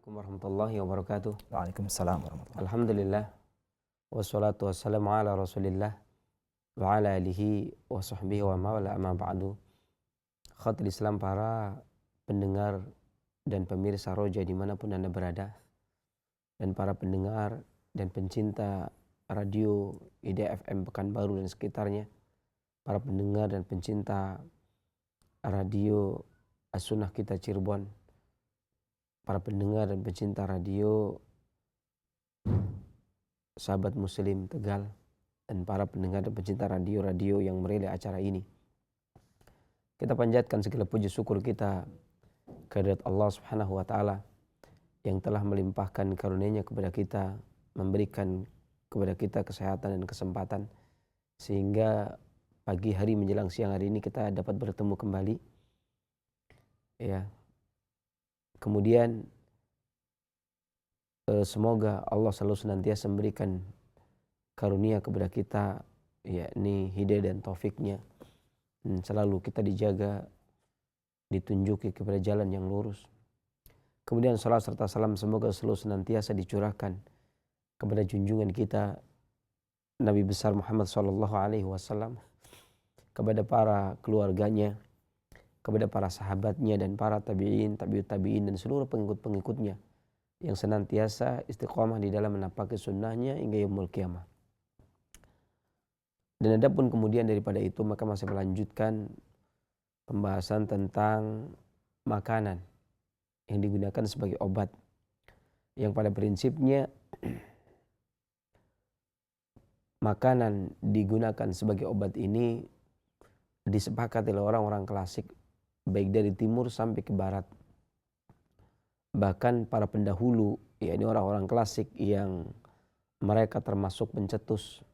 Assalamualaikum warahmatullahi wabarakatuh. Waalaikumsalam warahmatullahi wabarakatuh. Alhamdulillah. Wassalatu wassalamu ala rasulillah wa ala alihi wa sahbihi wa mawala amma ba'du. Khatul Islam, para pendengar dan pemirsa Roja dimanapun Anda berada, dan para pendengar dan pencinta radio Hidayah FM Pekanbaru dan sekitarnya, para pendengar dan pencinta radio As-Sunnah Kita Cirebon, para pendengar dan pencinta radio Sahabat Muslim Tegal, dan para pendengar dan pencinta radio-radio yang merelai acara ini. Kita panjatkan segala puji syukur kita kehadirat Allah Subhanahu wa taala yang telah melimpahkan karunia-Nya kepada kita, memberikan kepada kita kesehatan dan kesempatan sehingga pagi hari menjelang siang hari ini kita dapat bertemu kembali. Ya. Kemudian semoga Allah selalu senantiasa memberikan karunia kepada kita, yakni hidayah dan taufiknya, dan selalu kita dijaga, ditunjuki kepada jalan yang lurus. Kemudian salat serta salam semoga selalu senantiasa dicurahkan kepada junjungan kita Nabi besar Muhammad SAW, kepada para keluarganya, kepada para sahabatnya dan para tabi'in, tabi'ut tabi'in dan seluruh pengikut-pengikutnya yang senantiasa istiqomah di dalam menapaki sunnahnya hingga yaumul qiyamah. Dan adapun kemudian daripada itu maka masih melanjutkan pembahasan tentang makanan yang digunakan sebagai obat, yang pada prinsipnya makanan digunakan sebagai obat ini disepakati oleh orang-orang klasik baik dari timur sampai ke barat. Bahkan para pendahulu, yakni orang-orang klasik yang mereka termasuk pencetus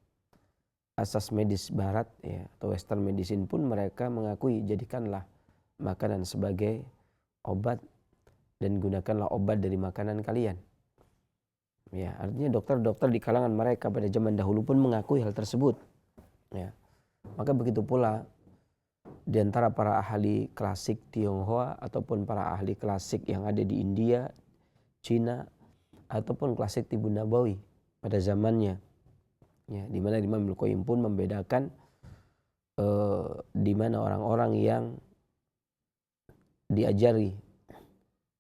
asas medis barat atau western medicine pun mereka mengakui jadikanlah makanan sebagai obat dan gunakanlah obat dari makanan kalian. Ya, artinya dokter-dokter di kalangan mereka pada zaman dahulu pun mengakui hal tersebut. Ya. Maka begitu pula di antara para ahli klasik Tionghoa ataupun para ahli klasik yang ada di India, Cina, ataupun klasik Tibun Nabawi pada zamannya, ya, di mana Imam Ibnu Qayyim pun membedakan di mana orang-orang yang diajari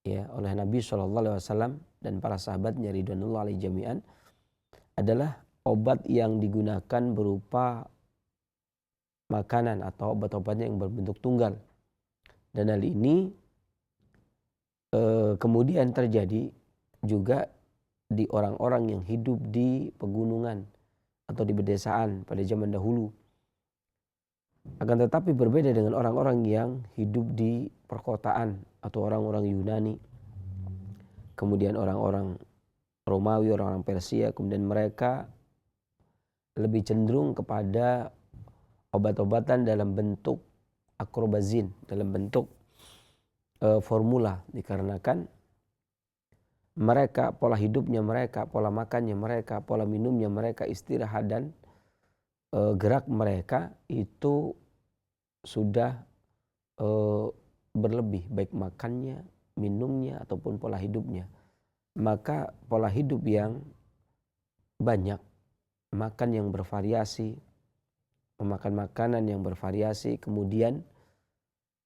oleh Nabi SAW dan para sahabatnya ridwanullah alaihi jami'an adalah obat yang digunakan berupa makanan atau obat-obatnya yang berbentuk tunggal. Dan hal ini kemudian terjadi juga di orang-orang yang hidup di pegunungan atau di pedesaan pada zaman dahulu. Akan tetapi berbeda dengan orang-orang yang hidup di perkotaan atau orang-orang Yunani, kemudian orang-orang Romawi, orang-orang Persia, kemudian mereka lebih cenderung kepada obat-obatan dalam bentuk akrobazin, dalam bentuk formula, dikarenakan mereka, pola hidupnya mereka, pola makannya mereka, pola minumnya mereka, istirahat dan gerak mereka itu sudah berlebih, baik makannya, minumnya ataupun pola hidupnya. Maka pola hidup yang banyak, makan yang bervariasi, memakan makanan yang bervariasi, kemudian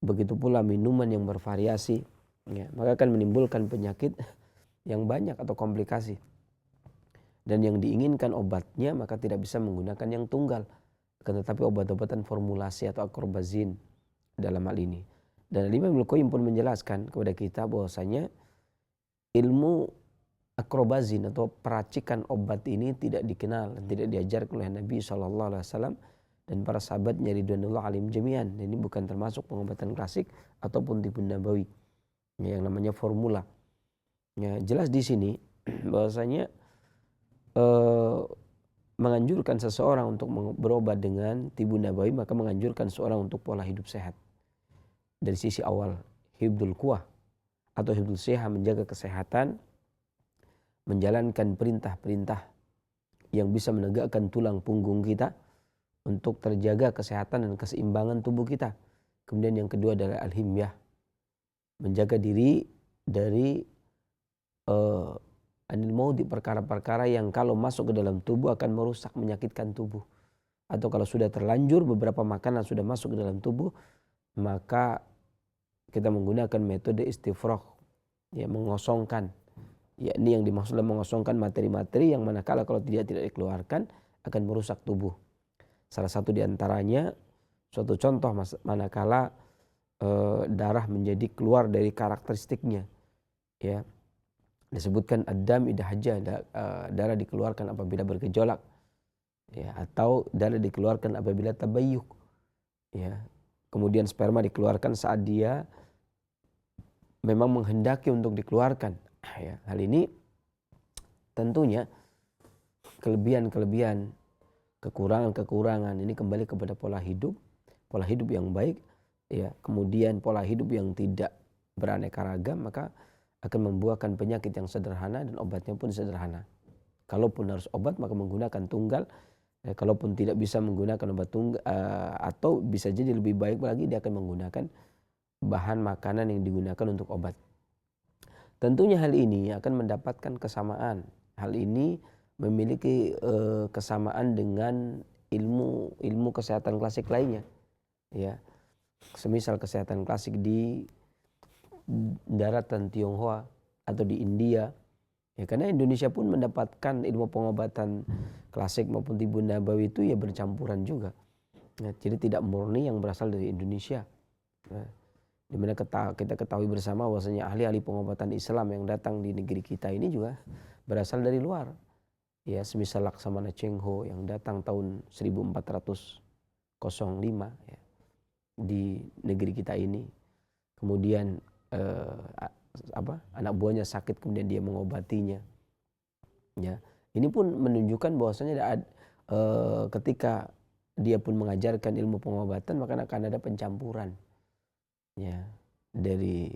begitu pula minuman yang bervariasi, maka akan menimbulkan penyakit yang banyak atau komplikasi. Dan yang diinginkan obatnya maka tidak bisa menggunakan yang tunggal, akan tetapi obat-obatan formulasi atau akrobazin dalam hal ini. Dan Imam Ibnu Qayyim pun menjelaskan kepada kita bahwasanya ilmu akrobazin atau peracikan obat ini tidak dikenal dan tidak diajarkan oleh Nabi SAW dan para sahabatnya ridwanullah alaihim jami'an. Ini bukan termasuk pengobatan klasik ataupun Tibun Nabawi yang namanya formula. Ya, jelas di sini bahwasanya menganjurkan seseorang untuk berobat dengan Tibun Nabawi maka menganjurkan seseorang untuk pola hidup sehat. Dari sisi awal hifdzul quwah atau hifdzul siha, menjaga kesehatan, menjalankan perintah-perintah yang bisa menegakkan tulang punggung kita untuk terjaga kesehatan dan keseimbangan tubuh kita. Kemudian yang kedua adalah al-himyah, menjaga diri dari anil maudi, perkara-perkara yang kalau masuk ke dalam tubuh akan merusak, menyakitkan tubuh. Atau kalau sudah terlanjur beberapa makanan sudah masuk ke dalam tubuh, maka kita menggunakan metode istifragh, ya, mengosongkan. Yakni yang dimaksud mengosongkan materi-materi yang manakala kalau tidak dikeluarkan akan merusak tubuh. Salah satu diantaranya, suatu contoh manakala darah menjadi keluar dari karakteristiknya, ya, disebutkan ad-dam idza hajja, darah dikeluarkan apabila bergejolak, ya, atau darah dikeluarkan apabila tabayyuk, ya. Kemudian sperma dikeluarkan saat dia memang menghendaki untuk dikeluarkan, ya. Hal ini tentunya kelebihan-kelebihan, kekurangan-kekurangan ini kembali kepada pola hidup yang baik, ya. Kemudian pola hidup yang tidak beraneka ragam, maka akan membuahkan penyakit yang sederhana dan obatnya pun sederhana. Kalaupun harus obat maka menggunakan tunggal, kalaupun tidak bisa menggunakan obat tunggal, atau bisa jadi lebih baik lagi dia akan menggunakan bahan makanan yang digunakan untuk obat. Tentunya hal ini akan mendapatkan kesamaan. Hal ini memiliki kesamaan dengan ilmu kesehatan klasik lainnya, ya. Semisal kesehatan klasik di daratan Tionghoa atau di India, ya, karena Indonesia pun mendapatkan ilmu pengobatan klasik maupun tibbun nabawi itu ya bercampuran juga, ya, jadi tidak murni yang berasal dari Indonesia, ya. Dimana kita ketahui bersama bahwasanya ahli-ahli pengobatan Islam yang datang di negeri kita ini juga berasal dari luar, ya, semisal Laksamana Cheng Ho yang datang tahun 1405, ya, di negeri kita ini. Kemudian anak buahnya sakit kemudian dia mengobatinya, ya. Ini pun menunjukkan bahwasanya ketika dia pun mengajarkan ilmu pengobatan maka akan ada pencampuran, ya, dari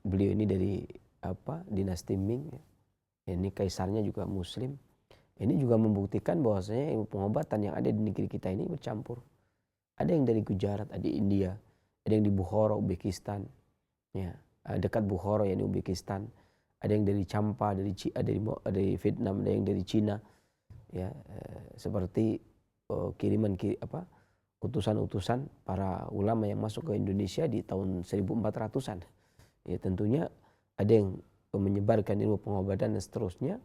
beliau ini dari dinasti Ming, ya. Ini kaisarnya juga muslim. Ini juga membuktikan bahwasanya ilmu pengobatan yang ada di negeri kita ini bercampur. Ada yang dari Gujarat, ada di India, ada yang di Bukhara, Uzbekistan, ya, dekat Bukhara yakni Uzbekistan, ada yang dari Champa, dari Vietnam, ada yang dari Cina, ya, seperti utusan-utusan para ulama yang masuk ke Indonesia di tahun 1400-an. Ya, tentunya ada yang menyebarkan ilmu pengobatan dan seterusnya.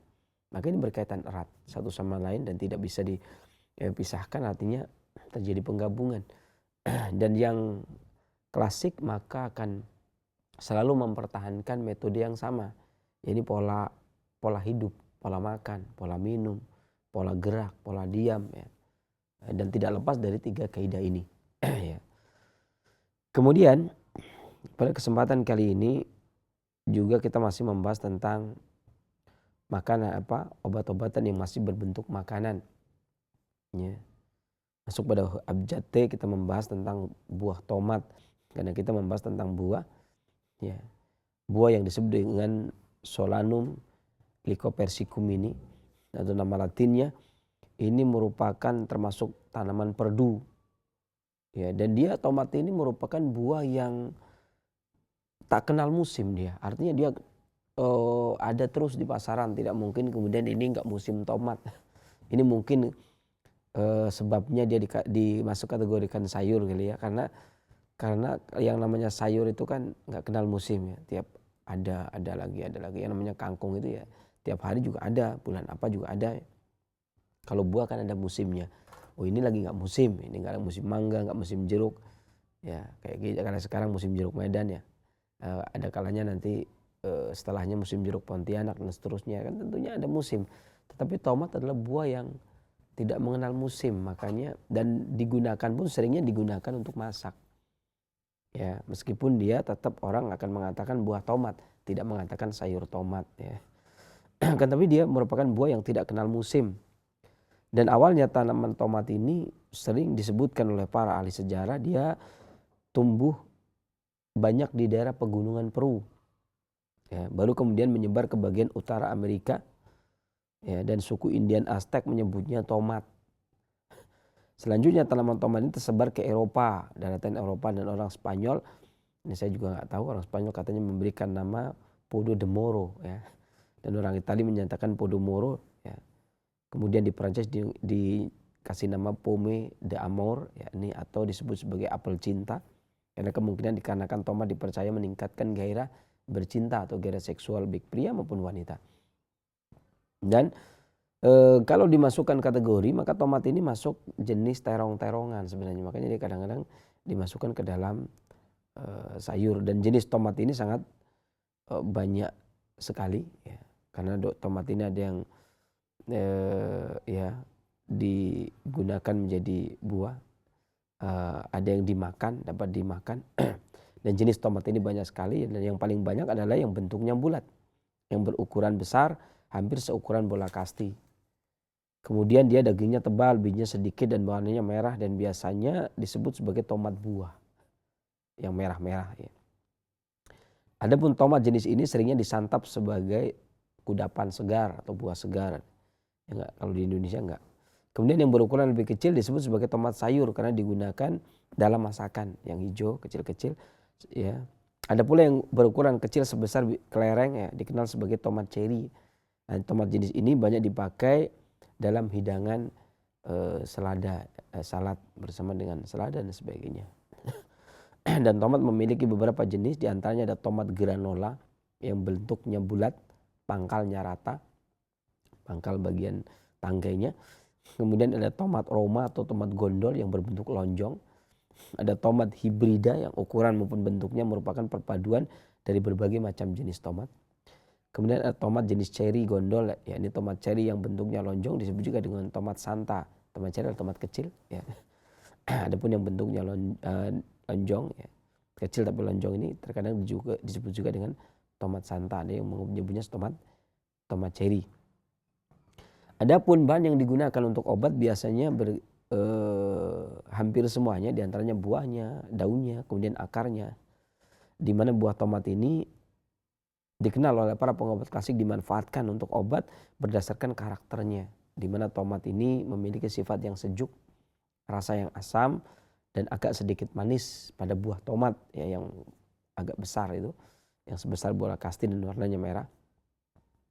Maka ini berkaitan erat satu sama lain dan tidak bisa dipisahkan, artinya terjadi penggabungan. Dan yang klasik maka akan selalu mempertahankan metode yang sama, yaitu pola hidup, pola makan, pola minum, pola gerak, pola diam, ya. Dan tidak lepas dari 3 kaidah ini. Ya. Kemudian pada kesempatan kali ini juga kita masih membahas tentang makanan obat-obatan yang masih berbentuk makanan, ya. Masuk pada abjad T kita membahas tentang buah tomat, karena kita membahas tentang buah, ya, buah yang disebut dengan Solanum lycopersicum ini atau nama latinnya. Ini merupakan termasuk tanaman perdu, ya, dan dia tomat ini merupakan buah yang tak kenal musim dia. Artinya dia ada terus di pasaran, tidak mungkin kemudian ini enggak musim tomat. Ini mungkin sebabnya dia dimasuk kategorikan sayur kali, ya, karena yang namanya sayur itu kan enggak kenal musim, ya. Tiap ada lagi yang namanya kangkung itu, ya, tiap hari juga ada, bulan apa juga ada, ya. Kalau buah kan ada musimnya. Oh, ini lagi enggak musim, ini enggak ada musim mangga, enggak musim jeruk, ya, kayak gitu. Karena sekarang musim jeruk Medan, ya. Ada kalanya nanti setelahnya musim jeruk Pontianak dan seterusnya, kan tentunya ada musim. Tetapi tomat adalah buah yang tidak mengenal musim, makanya dan digunakan pun seringnya digunakan untuk masak, ya, meskipun dia tetap orang akan mengatakan buah tomat, tidak mengatakan sayur tomat, ya. Kan tapi dia merupakan buah yang tidak kenal musim. Dan awalnya tanaman tomat ini sering disebutkan oleh para ahli sejarah dia tumbuh banyak di daerah pegunungan Peru, ya, baru kemudian menyebar ke bagian utara Amerika, ya, dan suku Indian Aztec menyebutnya tomat. Selanjutnya tanaman tomat ini tersebar ke Eropa, daratan Eropa, dan orang Spanyol, ini saya juga nggak tahu, orang Spanyol katanya memberikan nama Podo de Moro, ya, dan orang Italia menyatakan Podomoro, ya. Kemudian di Prancis dikasih nama Pomme d'amour, yakni atau disebut sebagai apel cinta, karena kemungkinan dikarenakan tomat dipercaya meningkatkan gairah bercinta atau gairah seksual baik pria maupun wanita. Dan kalau dimasukkan kategori, maka tomat ini masuk jenis terong-terongan sebenarnya, makanya dia kadang-kadang dimasukkan ke dalam sayur. Dan jenis tomat ini sangat banyak sekali, ya. Karena tomat ini ada yang ya digunakan menjadi buah, ada yang dimakan, dapat dimakan. Dan jenis tomat ini banyak sekali, dan yang paling banyak adalah yang bentuknya bulat, yang berukuran besar, hampir seukuran bola kasti. Kemudian dia dagingnya tebal, bijinya sedikit dan warnanya merah, dan biasanya disebut sebagai tomat buah yang merah-merah, ya. Adapun tomat jenis ini seringnya disantap sebagai kudapan segar atau buah segar. Ya enggak, kalau di Indonesia enggak. Kemudian yang berukuran lebih kecil disebut sebagai tomat sayur karena digunakan dalam masakan, yang hijau kecil-kecil, ya. Ada pula yang berukuran kecil sebesar kelereng, ya, dikenal sebagai tomat cherry. Nah, tomat jenis ini banyak dipakai dalam hidangan salad bersama dengan selada dan sebagainya. Dan tomat memiliki beberapa jenis, diantaranya ada tomat granola yang bentuknya bulat, pangkalnya rata, pangkal bagian tanggainya. Kemudian ada tomat roma atau tomat gondol yang berbentuk lonjong. Ada tomat hibrida yang ukuran maupun bentuknya merupakan perpaduan dari berbagai macam jenis tomat. Kemudian ada tomat jenis cherry gondol, ya, ini tomat cherry yang bentuknya lonjong, disebut juga dengan tomat santa. Tomat cherry adalah tomat kecil, ya. Adapun yang bentuknya lonjong, ya, kecil tapi lonjong, ini terkadang juga disebut juga dengan tomat santa. Ada yang menyebutnya tomat cherry. Adapun bahan yang digunakan untuk obat biasanya hampir semuanya, diantaranya buahnya, daunnya, kemudian akarnya. Di mana buah tomat ini dikenal oleh para pengobat klasik dimanfaatkan untuk obat berdasarkan karakternya. Di mana tomat ini memiliki sifat yang sejuk, rasa yang asam, dan agak sedikit manis pada buah tomat, ya, yang agak besar itu, yang sebesar bola kasti dan warnanya merah,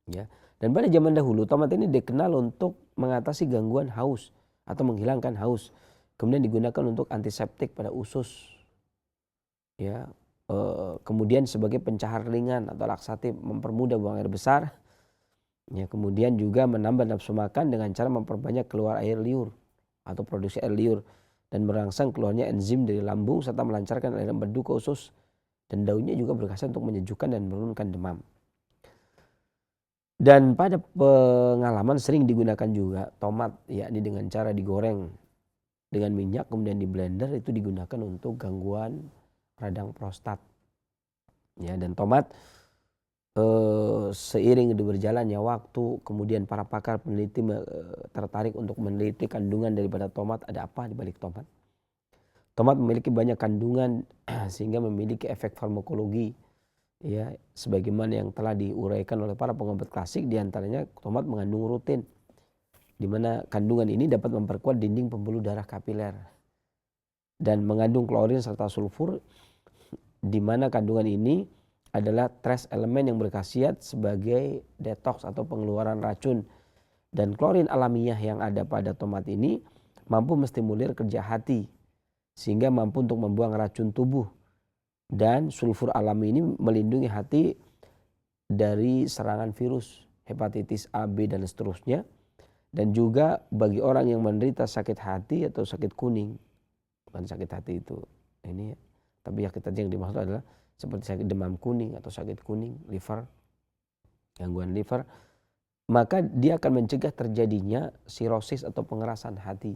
ya. Dan pada zaman dahulu tomat ini dikenal untuk mengatasi gangguan haus atau menghilangkan haus. Kemudian digunakan untuk antiseptik pada usus, ya. Kemudian sebagai pencahar ringan atau laksatif, mempermudah buang air besar, ya. Kemudian juga menambah nafsu makan dengan cara memperbanyak keluar air liur atau produksi air liur, dan merangsang keluarnya enzim dari lambung serta melancarkan aliran empedu ke usus. Dan daunnya juga berkhasiat untuk menyejukkan dan menurunkan demam. Dan pada pengalaman sering digunakan juga tomat, yakni dengan cara digoreng dengan minyak kemudian di blender, itu digunakan untuk gangguan radang prostat, ya. Dan tomat seiring berjalannya waktu, kemudian para pakar peneliti tertarik untuk meneliti kandungan daripada tomat, ada apa di balik tomat. Tomat memiliki banyak kandungan sehingga memiliki efek farmakologi, ya, sebagaimana yang telah diuraikan oleh para pengobat klasik. Diantaranya tomat mengandung rutin, di mana kandungan ini dapat memperkuat dinding pembuluh darah kapiler, dan mengandung klorin serta sulfur, di mana kandungan ini adalah trace elemen yang berkhasiat sebagai detoks atau pengeluaran racun. Dan klorin alamiah yang ada pada tomat ini mampu menstimulir kerja hati sehingga mampu untuk membuang racun tubuh. Dan sulfur alami ini melindungi hati dari serangan virus, hepatitis A, B, dan seterusnya. Dan juga bagi orang yang menderita sakit hati atau sakit kuning, bukan sakit hati itu ini, tapi sakit hati yang dimaksud adalah seperti sakit demam kuning atau sakit kuning, liver, gangguan liver, maka dia akan mencegah terjadinya sirosis atau pengerasan hati,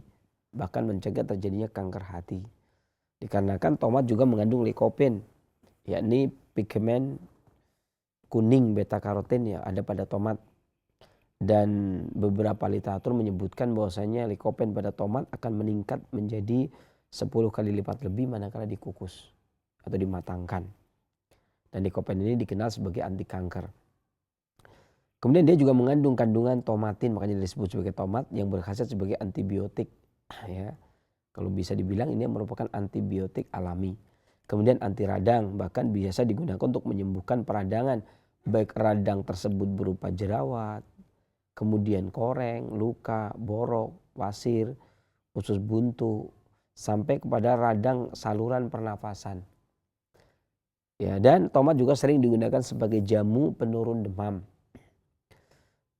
bahkan mencegah terjadinya kanker hati. Dikarenakan tomat juga mengandung likopen, yakni pigmen kuning beta karoten yang ada pada tomat. Dan beberapa literatur menyebutkan bahwasanya likopen pada tomat akan meningkat menjadi 10 kali lipat lebih manakala dikukus atau dimatangkan. Dan likopen ini dikenal sebagai anti kanker. Kemudian dia juga mengandung kandungan tomatin, makanya disebut sebagai tomat, yang berkhasiat sebagai antibiotik, ya. Kalau bisa dibilang ini merupakan antibiotik alami. Kemudian anti radang, bahkan biasa digunakan untuk menyembuhkan peradangan baik radang tersebut berupa jerawat, kemudian koreng, luka, borok, wasir, usus buntu, sampai kepada radang saluran pernafasan. Ya, dan tomat juga sering digunakan sebagai jamu penurun demam.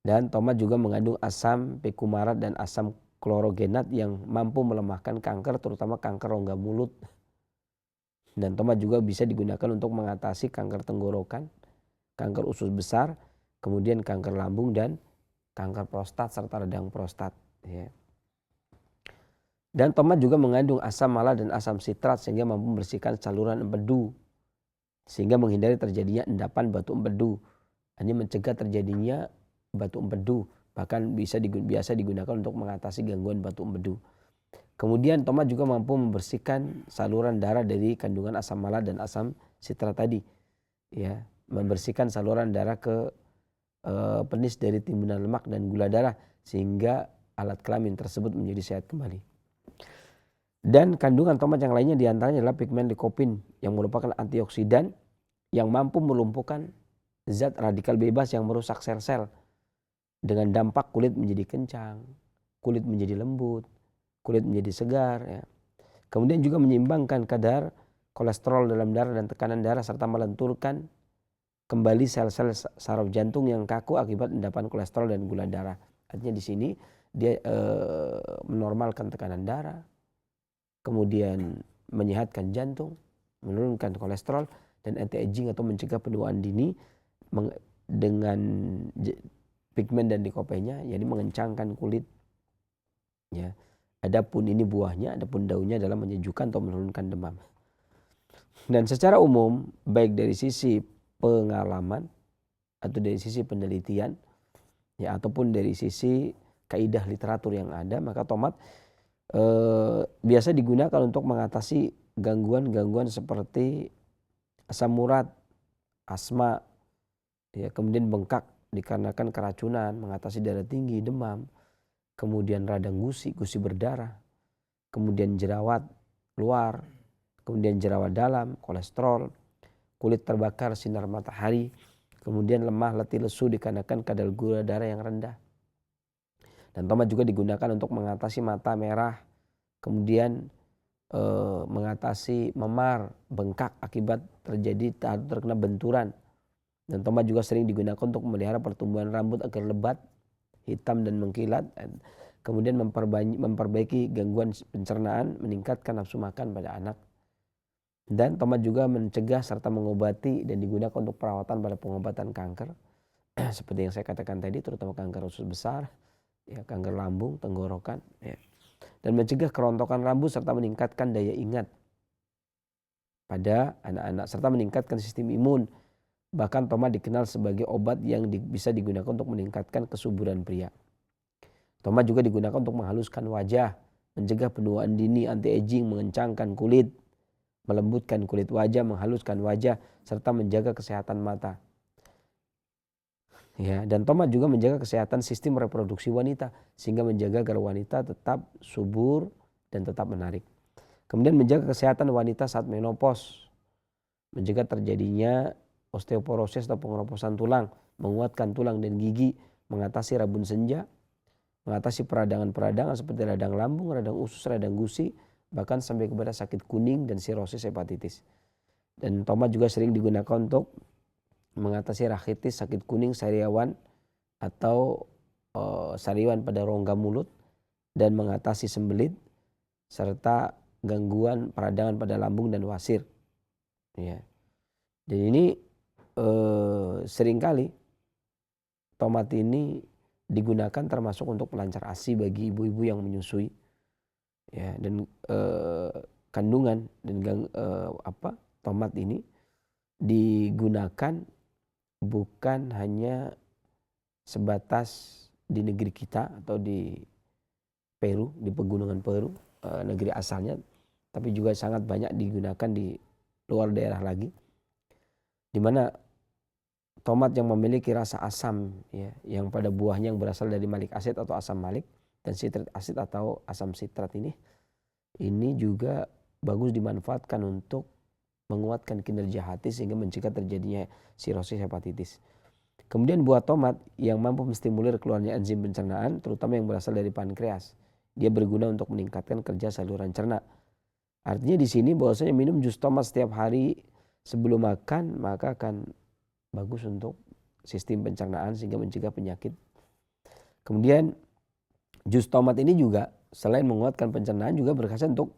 Dan tomat juga mengandung asam pekumarat dan asam klorogenat yang mampu melemahkan kanker, terutama kanker rongga mulut. Dan tomat juga bisa digunakan untuk mengatasi kanker tenggorokan, kanker usus besar, kemudian kanker lambung dan kanker prostat serta radang prostat. Ya. Dan tomat juga mengandung asam malat dan asam sitrat sehingga mampu membersihkan saluran empedu, sehingga menghindari terjadinya endapan batu empedu, hanya mencegah terjadinya batu empedu, bahkan biasa digunakan untuk mengatasi gangguan batu empedu. Kemudian tomat juga mampu membersihkan saluran darah dari kandungan asam malat dan asam sitrat tadi, ya, membersihkan saluran darah ke penis dari timbunan lemak dan gula darah sehingga alat kelamin tersebut menjadi sehat kembali. Dan kandungan tomat yang lainnya diantaranya adalah pigmen likopin yang merupakan antioksidan yang mampu melumpuhkan zat radikal bebas yang merusak sel-sel dengan dampak kulit menjadi kencang, kulit menjadi lembut, kulit menjadi segar. Ya. Kemudian juga menyeimbangkan kadar kolesterol dalam darah dan tekanan darah serta melenturkan kembali sel-sel saraf jantung yang kaku akibat endapan kolesterol dan gula darah. Artinya di sini dia menormalkan tekanan darah, kemudian menyehatkan jantung, menurunkan kolesterol, dan anti-aging atau mencegah penuaan dini dengan pigmen dan likopennya, jadi mengencangkan kulit. Ya. Adapun ini buahnya, adapun daunnya adalah menyejukkan atau menurunkan demam. Dan secara umum, baik dari sisi pengalaman atau dari sisi penelitian, ya, ataupun dari sisi kaidah literatur yang ada, maka tomat biasa digunakan untuk mengatasi gangguan-gangguan seperti asam urat, asma, ya, kemudian bengkak dikarenakan keracunan, mengatasi darah tinggi, demam, kemudian radang gusi, gusi berdarah, kemudian jerawat luar, kemudian jerawat dalam, kolesterol, kulit terbakar sinar matahari, kemudian lemah, letih, lesu dikarenakan kadar gula darah yang rendah. Dan tomat juga digunakan untuk mengatasi mata merah, kemudian mengatasi memar, bengkak akibat terkena benturan. Dan tomat juga sering digunakan untuk memelihara pertumbuhan rambut agar lebat, hitam dan mengkilat. Kemudian memperbaiki gangguan pencernaan, meningkatkan nafsu makan pada anak. Dan tomat juga mencegah serta mengobati dan digunakan untuk perawatan pada pengobatan kanker. Seperti yang saya katakan tadi, terutama kanker usus besar, ya, kanker lambung, tenggorokan, ya. Dan mencegah kerontokan rambut serta meningkatkan daya ingat pada anak-anak serta meningkatkan sistem imun. Bahkan tomat dikenal sebagai obat yang bisa digunakan untuk meningkatkan kesuburan pria. Tomat juga digunakan untuk menghaluskan wajah, mencegah penuaan dini, anti-aging, mengencangkan kulit, melembutkan kulit wajah, menghaluskan wajah, serta menjaga kesehatan mata. Ya, dan tomat juga menjaga kesehatan sistem reproduksi wanita sehingga menjaga agar wanita tetap subur dan tetap menarik. Kemudian menjaga kesehatan wanita saat menopause, mencegah terjadinya osteoporosis atau pengeroposan tulang, menguatkan tulang dan gigi, mengatasi rabun senja, mengatasi peradangan-peradangan seperti radang lambung, radang usus, radang gusi, bahkan sampai kepada sakit kuning dan sirosis hepatitis. Dan tomat juga sering digunakan untuk mengatasi rakitis, sakit kuning, sariawan atau sariawan pada rongga mulut, dan mengatasi sembelit serta gangguan peradangan pada lambung dan wasir. Ya. Dan ini seringkali tomat ini digunakan termasuk untuk pelancar ASI bagi ibu-ibu yang menyusui. Ya, dan kandungan dan tomat ini digunakan bukan hanya sebatas di negeri kita atau di Peru, di pegunungan Peru, negeri asalnya, tapi juga sangat banyak digunakan di luar daerah lagi, di mana tomat yang memiliki rasa asam, ya, yang pada buahnya yang berasal dari malik asid atau asam malik dan sitrik asid atau asam sitrat ini juga bagus dimanfaatkan untuk menguatkan kinerja hati sehingga mencegah terjadinya sirosis hepatitis. Kemudian buah tomat yang mampu menstimulir keluarnya enzim pencernaan, terutama yang berasal dari pankreas. Dia berguna untuk meningkatkan kerja saluran cerna. Artinya di sini bahwasanya minum jus tomat setiap hari sebelum makan maka akan bagus untuk sistem pencernaan sehingga mencegah penyakit. Kemudian jus tomat ini juga selain menguatkan pencernaan juga berkhasiat untuk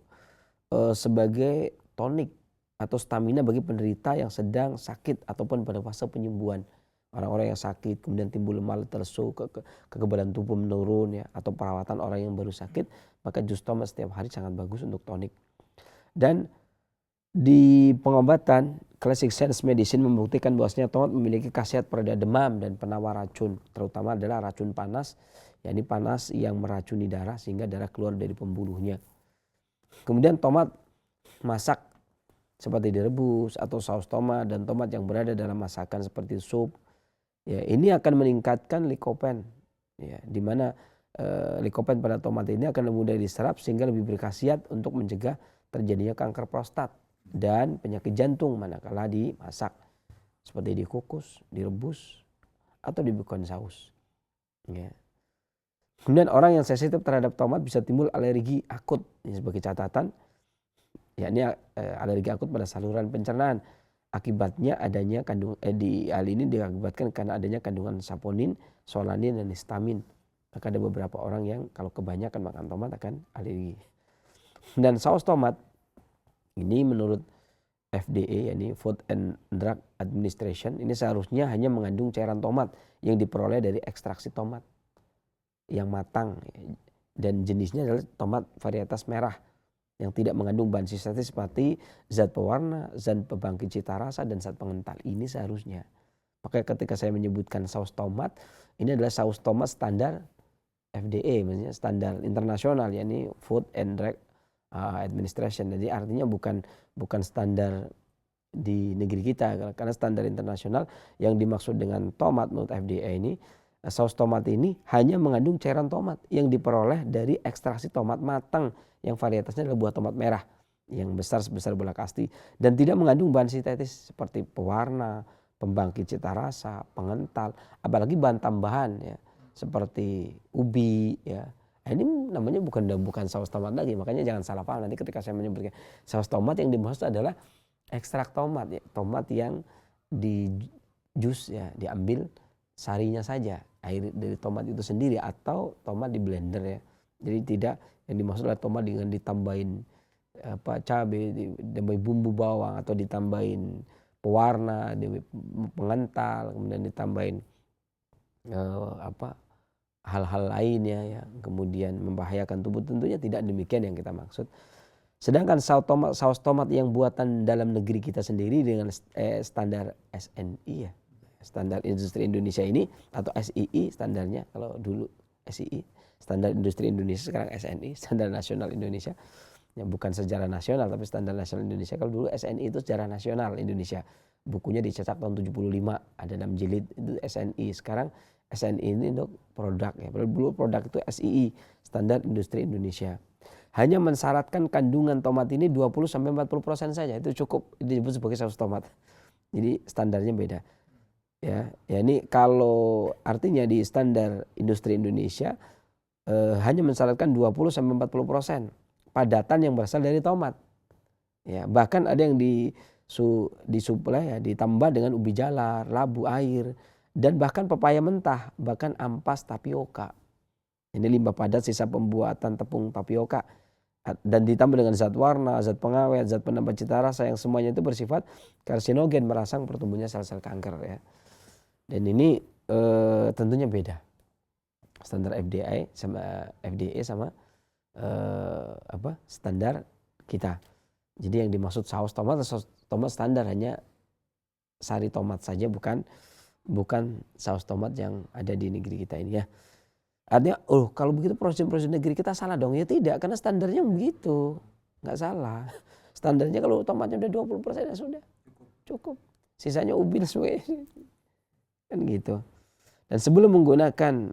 sebagai tonik atau stamina bagi penderita yang sedang sakit ataupun pada fase penyembuhan. Orang-orang yang sakit kemudian timbul lemas lesu, kekebalan tubuh menurun ya, atau perawatan orang yang baru sakit, maka jus tomat setiap hari sangat bagus untuk tonik. Dan di pengobatan Classic Science Medicine membuktikan bahwasanya tomat memiliki khasiat pereda demam dan penawar racun, terutama adalah racun panas, yakni panas yang meracuni darah sehingga darah keluar dari pembuluhnya. Kemudian tomat masak seperti direbus atau saus tomat dan tomat yang berada dalam masakan seperti sup, ya ini akan meningkatkan likopen, ya, di mana likopen pada tomat ini akan lebih mudah diserap sehingga lebih berkhasiat untuk mencegah terjadinya kanker prostat dan penyakit jantung manakala dimasak seperti dikukus, direbus atau dibikin saus. Ya. Kemudian orang yang sensitif terhadap tomat bisa timbul alergi akut. Ini sebagai catatan, yakni alergi akut pada saluran pencernaan. Akibatnya adanya di hal ini diakibatkan karena adanya kandungan saponin, solanin dan histamin. Maka ada beberapa orang yang kalau kebanyakan makan tomat akan alergi. Dan saus tomat ini menurut FDA, yakni Food and Drug Administration, ini seharusnya hanya mengandung cairan tomat yang diperoleh dari ekstraksi tomat yang matang dan jenisnya adalah tomat varietas merah yang tidak mengandung bahan sintetis seperti zat pewarna, zat pembangkit cita rasa dan zat pengental. Ini seharusnya. Makanya ketika saya menyebutkan saus tomat, ini adalah saus tomat standar FDA, maksudnya standar internasional, yakni Food and Drug Administration. Jadi artinya bukan standar di negeri kita, karena standar internasional yang dimaksud dengan tomat menurut FDA ini, saus tomat ini hanya mengandung cairan tomat yang diperoleh dari ekstraksi tomat matang yang varietasnya adalah buah tomat merah yang besar sebesar bola kasti dan tidak mengandung bahan sintetis seperti pewarna, pembangkit cita rasa, pengental, apalagi bahan tambahan ya seperti ubi ya. Ini namanya bukan saus tomat lagi, makanya jangan salah paham nanti ketika saya menyebutkan saus tomat yang dimaksud adalah ekstrak tomat ya, tomat yang di jus ya, diambil sarinya saja, air dari tomat itu sendiri atau tomat di blender ya. Jadi tidak yang dimaksud adalah tomat dengan ditambahin cabai, ditambahin bumbu bawang atau ditambahin pewarna, pengental, kemudian ditambahin hal-hal lainnya ya, kemudian membahayakan tubuh, tentunya tidak demikian yang kita maksud. Sedangkan saus tomat yang buatan dalam negeri kita sendiri dengan standar SNI ya, standar industri Indonesia ini atau SII standarnya, kalau dulu SII standar industri Indonesia, sekarang SNI standar nasional Indonesia, yang bukan sejarah nasional tapi standar nasional Indonesia. Kalau dulu SNI itu sejarah nasional Indonesia, bukunya dicetak tahun 75, ada 6 jilid itu SNI. Sekarang SNI ini untuk produk ya, dulu produk itu SII standar industri Indonesia. Hanya mensyaratkan kandungan tomat ini 20-40% saja, itu cukup disebut sebagai saus tomat. Jadi standarnya beda. Ya ini kalau artinya di standar industri Indonesia hanya mensyaratkan 20-40% padatan yang berasal dari tomat. Ya, bahkan ada yang disuplai ya, ditambah dengan ubi jalar, labu air, dan bahkan pepaya mentah, bahkan ampas tapioka. Ini limbah padat sisa pembuatan tepung tapioka dan ditambah dengan zat warna, zat pengawet, zat penambah cita rasa yang semuanya itu bersifat karsinogen, merangsang pertumbuhannya sel-sel kanker ya. Dan ini tentunya beda standar FDA sama standar kita. Jadi yang dimaksud saus tomat standar hanya sari tomat saja, bukan saus tomat yang ada di negeri kita ini ya. Artinya kalau begitu proses negeri kita salah dong. Ya tidak, karena standarnya begitu, nggak salah. Standarnya kalau tomatnya udah 20% ya sudah cukup, sisanya ubi semuanya kan gitu. Dan sebelum menggunakan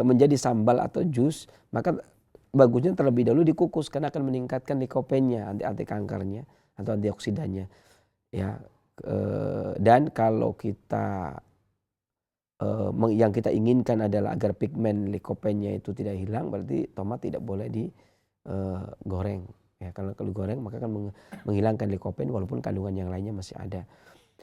menjadi sambal atau jus, maka bagusnya terlebih dahulu dikukus karena akan meningkatkan likopennya, anti kankernya atau antioksidannya ya. Dan kalau kita yang kita inginkan adalah agar pigmen likopennya itu tidak hilang, berarti tomat tidak boleh digoreng. Ya, kalau digoreng maka akan menghilangkan likopen walaupun kandungan yang lainnya masih ada.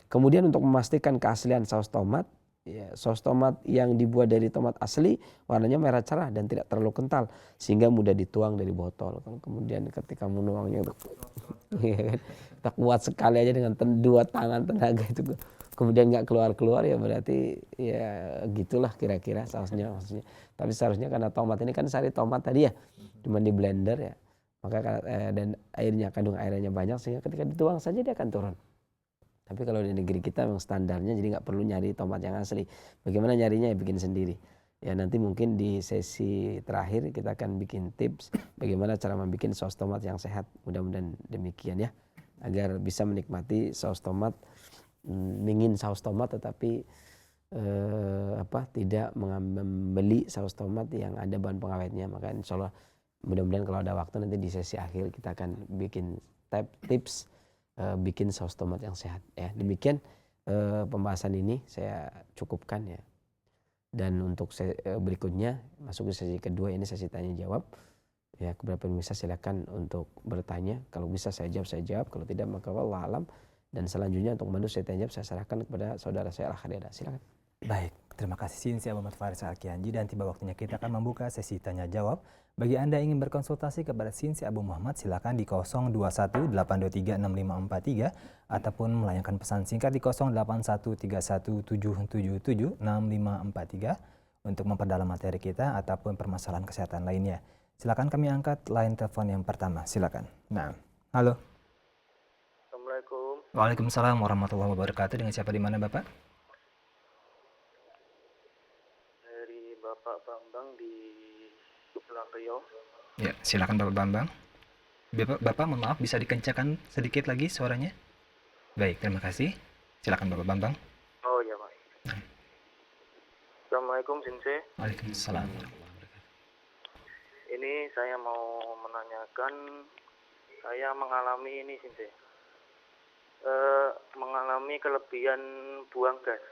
Kemudian untuk memastikan keaslian saus tomat, ya, saus tomat yang dibuat dari tomat asli warnanya merah cerah dan tidak terlalu kental sehingga mudah dituang dari botol. Kemudian ketika menuangnya itu kita kuat sekali aja dengan dua tangan tenaga itu, kemudian nggak keluar ya berarti ya gitulah kira-kira sausnya maksudnya. Tapi seharusnya karena tomat ini kan sari tomat tadi ya, cuma di blender ya, maka dan kandung airnya banyak sehingga ketika dituang saja dia akan turun. Tapi kalau di negeri kita memang standarnya jadi nggak perlu nyari tomat yang asli. Bagaimana nyarinya ya bikin sendiri. Ya nanti mungkin di sesi terakhir kita akan bikin tips bagaimana cara membuat saus tomat yang sehat. Mudah-mudahan demikian ya. Agar bisa menikmati saus tomat, ingin saus tomat tetapi tidak membeli saus tomat yang ada bahan pengawetnya. Maka insya Allah mudah-mudahan kalau ada waktu nanti di sesi akhir kita akan bikin tips bikin saus tomat yang sehat ya. Demikian pembahasan ini saya cukupkan ya. Dan untuk berikutnya masuk ke sesi kedua, ini sesi tanya jawab ya. Kepada pemirsa silakan untuk bertanya, kalau bisa saya jawab, kalau tidak maka wallah alam. Dan selanjutnya untuk mandu saya tanya jawab saya serahkan kepada saudara saya Al-Khadida. Silakan. Baik, terima kasih Sinsi Abu Faris Al-Kianji, dan tiba waktunya kita akan membuka sesi tanya jawab. Bagi Anda yang ingin berkonsultasi kepada Sinsi Abu Muhammad, silakan di 021-823-6543 ataupun melayangkan pesan singkat di 08131777543 untuk memperdalam materi kita ataupun permasalahan kesehatan lainnya. Silakan kami angkat line telepon yang pertama, silakan. Nah, halo. Assalamualaikum. Waalaikumsalam warahmatullahi wabarakatuh. Dengan siapa di mana Bapak? Dari Bapak Bambang di Pulau Riau. Ya, silakan Bapak Bambang. Bapak mohon maaf bisa dikencangkan sedikit lagi suaranya? Baik, terima kasih. Silakan Bapak Bambang. Oh iya Pak. Assalamualaikum Sinse. Waalaikumsalam. Ini saya mau menanyakan, saya mengalami ini Sinse. Mengalami kelebihan buang gas.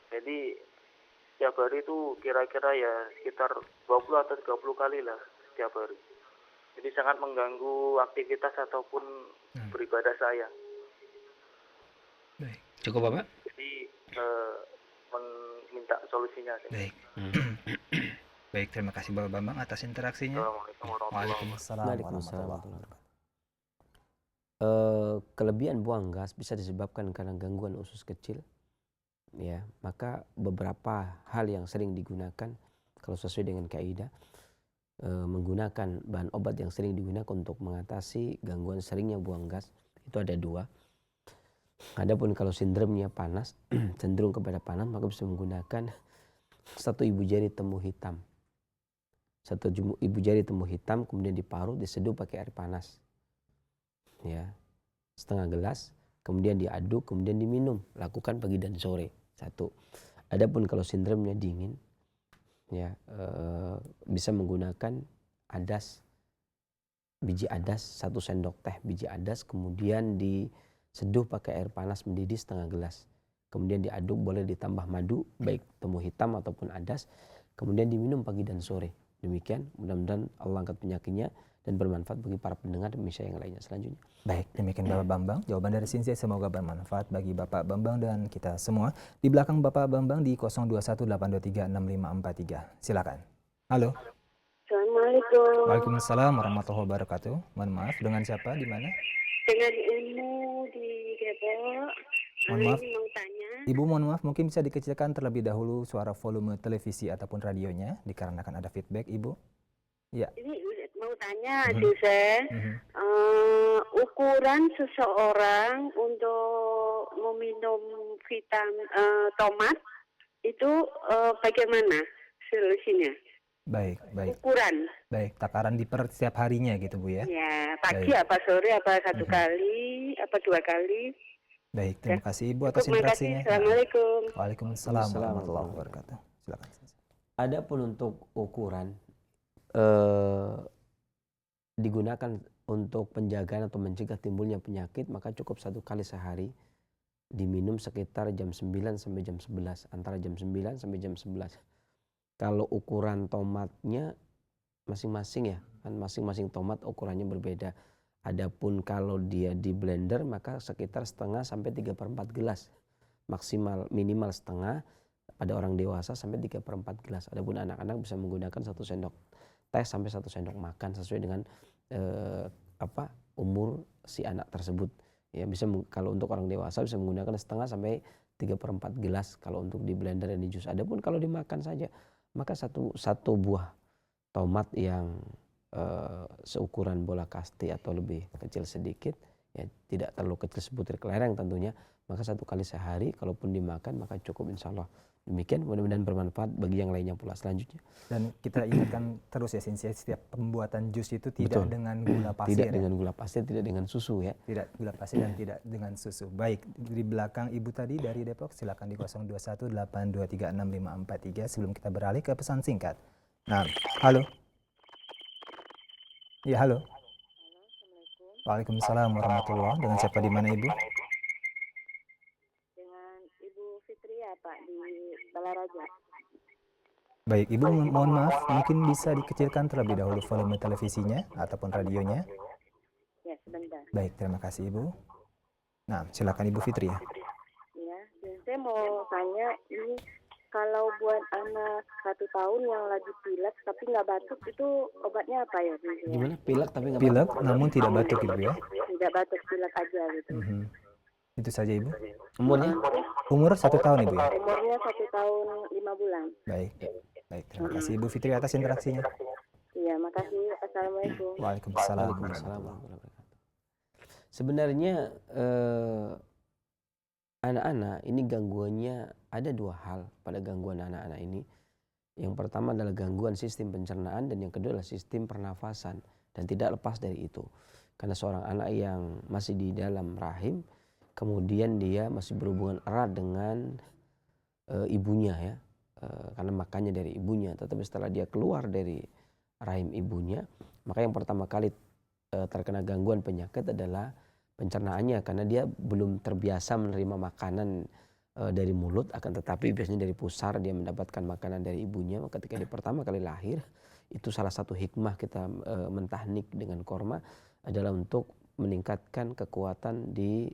Jadi setiap hari itu kira-kira ya sekitar 20 atau 30 kali lah setiap hari. Jadi sangat mengganggu aktivitas ataupun beribadah saya. Baik. Cukup Bapak? Jadi minta solusinya. Baik. Baik, terima kasih Bapak Bambang atas interaksinya. Assalamualaikum Waalaikumsalam warahmatullahi wabarakatuh. Kelebihan buang gas bisa disebabkan karena gangguan usus kecil. Ya, maka beberapa hal yang sering digunakan kalau sesuai dengan kaidah menggunakan bahan obat yang sering digunakan untuk mengatasi gangguan seringnya buang gas itu ada dua. Adapun kalau sindromnya panas cenderung kepada panas maka bisa menggunakan satu ibu jari temu hitam. Satu ibu jari temu hitam kemudian diparut diseduh pakai air panas. Ya, setengah gelas kemudian diaduk kemudian diminum, lakukan pagi dan sore satu. Adapun kalau sindromnya dingin ya bisa menggunakan adas, biji adas 1 sendok teh biji adas kemudian diseduh pakai air panas mendidih setengah gelas kemudian diaduk, boleh ditambah madu baik temu hitam ataupun adas kemudian diminum pagi dan sore. Demikian, mudah-mudahan Allah angkat penyakitnya dan bermanfaat bagi para pendengar dan pemirsa yang lainnya selanjutnya. Baik, demikian Bapak Bambang. Jawaban dari Sinsi semoga bermanfaat bagi Bapak Bambang dan kita semua. Di belakang Bapak Bambang di 0218236543. Silakan. Halo. Assalamualaikum. Waalaikumsalam warahmatullahi wabarakatuh. Mohon maaf, dengan siapa di mana? Dengan Ilmu di Depok. Mohon maaf. Ini mau tanya. Ibu mohon maaf, mungkin bisa dikecilkan terlebih dahulu suara volume televisi ataupun radionya dikarenakan ada feedback, Ibu. Ya. Ini mau tanya, dosen, ukuran seseorang untuk meminum vitamin tomat itu bagaimana solusinya? Baik. Ukuran. Baik, takaran di per setiap harinya gitu Bu ya. Ya, pagi apa sore apa 1 kali apa 2 kali? Baik, terima kasih Ibu atas Terima interaksinya. kasih. Assalamualaikum. Waalaikumsalam warahmatullahi wabarakatuh. Silakan. Adapun untuk ukuran digunakan untuk penjagaan atau mencegah timbulnya penyakit maka cukup 1 kali sehari diminum sekitar jam 9 sampai jam 11, antara jam 9 sampai jam 11. Kalau ukuran tomatnya masing-masing ya, kan masing-masing tomat ukurannya berbeda. Adapun kalau dia di blender maka sekitar setengah sampai 3/4 gelas. Maksimal, minimal setengah pada orang dewasa sampai 3/4 gelas. Adapun anak-anak bisa menggunakan 1 sendok teh sampai 1 sendok makan sesuai dengan umur si anak tersebut. Ya bisa kalau untuk orang dewasa bisa menggunakan setengah sampai 3/4 gelas kalau untuk di blender dan di jus. Adapun kalau dimakan saja maka satu buah tomat yang seukuran bola kasti atau lebih kecil sedikit, ya tidak terlalu kecil sebutir kelereng tentunya, maka 1 kali sehari kalaupun dimakan maka cukup, insya Allah. Demikian, mudah-mudahan bermanfaat bagi yang lainnya pula selanjutnya. Dan kita ingatkan terus ya Sinsia, setiap pembuatan jus itu tidak dengan gula pasir. Tidak dengan gula pasir, tidak dengan susu ya. Tidak gula pasir dan tidak dengan susu. Baik, di belakang Ibu tadi dari Depok, silakan di 0218236543 sebelum kita beralih ke pesan singkat. Nah, halo. Ya, halo. Waalaikumsalam warahmatullahi. Dengan siapa di mana Ibu? Dengan Ibu Fitria, Pak, di Balaraja. Baik, Ibu mohon maaf, mungkin bisa dikecilkan terlebih dahulu volume televisinya ataupun radionya. Ya, sebentar. Baik, terima kasih Ibu. Nah, silakan Ibu Fitria. Ya, dan saya mau tanya ini, kalau buat anak 1 tahun yang lagi pilek tapi nggak batuk, itu obatnya apa ya? Bu? Gimana? Pilek tapi nggak Pilek batuk? namun tidak batuk Ibu ya. Tidak batuk, pilek aja gitu. Itu saja Ibu. Umurnya? Umur 1 tahun Ibu ya. Umurnya 1 tahun 5 bulan. Baik, baik. Terima kasih Ibu Fitri atas interaksinya. Iya, makasih. Assalamualaikum. Waalaikumsalam. Waalaikumsalam warahmatullahi wabarakatuh. Sebenarnya anak-anak ini gangguannya ada 2 hal pada gangguan anak-anak ini. Yang pertama adalah gangguan sistem pencernaan dan yang kedua adalah sistem pernafasan, dan tidak lepas dari itu. Karena seorang anak yang masih di dalam rahim, kemudian dia masih berhubungan erat dengan ibunya ya, karena makannya dari ibunya. Tetapi setelah dia keluar dari rahim ibunya, maka yang pertama kali terkena gangguan penyakit adalah pencernaannya, karena dia belum terbiasa menerima makanan dari mulut, akan tetapi biasanya dari pusar dia mendapatkan makanan dari ibunya. Maka ketika dia pertama kali lahir, itu salah satu hikmah kita mentahnik dengan korma adalah untuk meningkatkan kekuatan di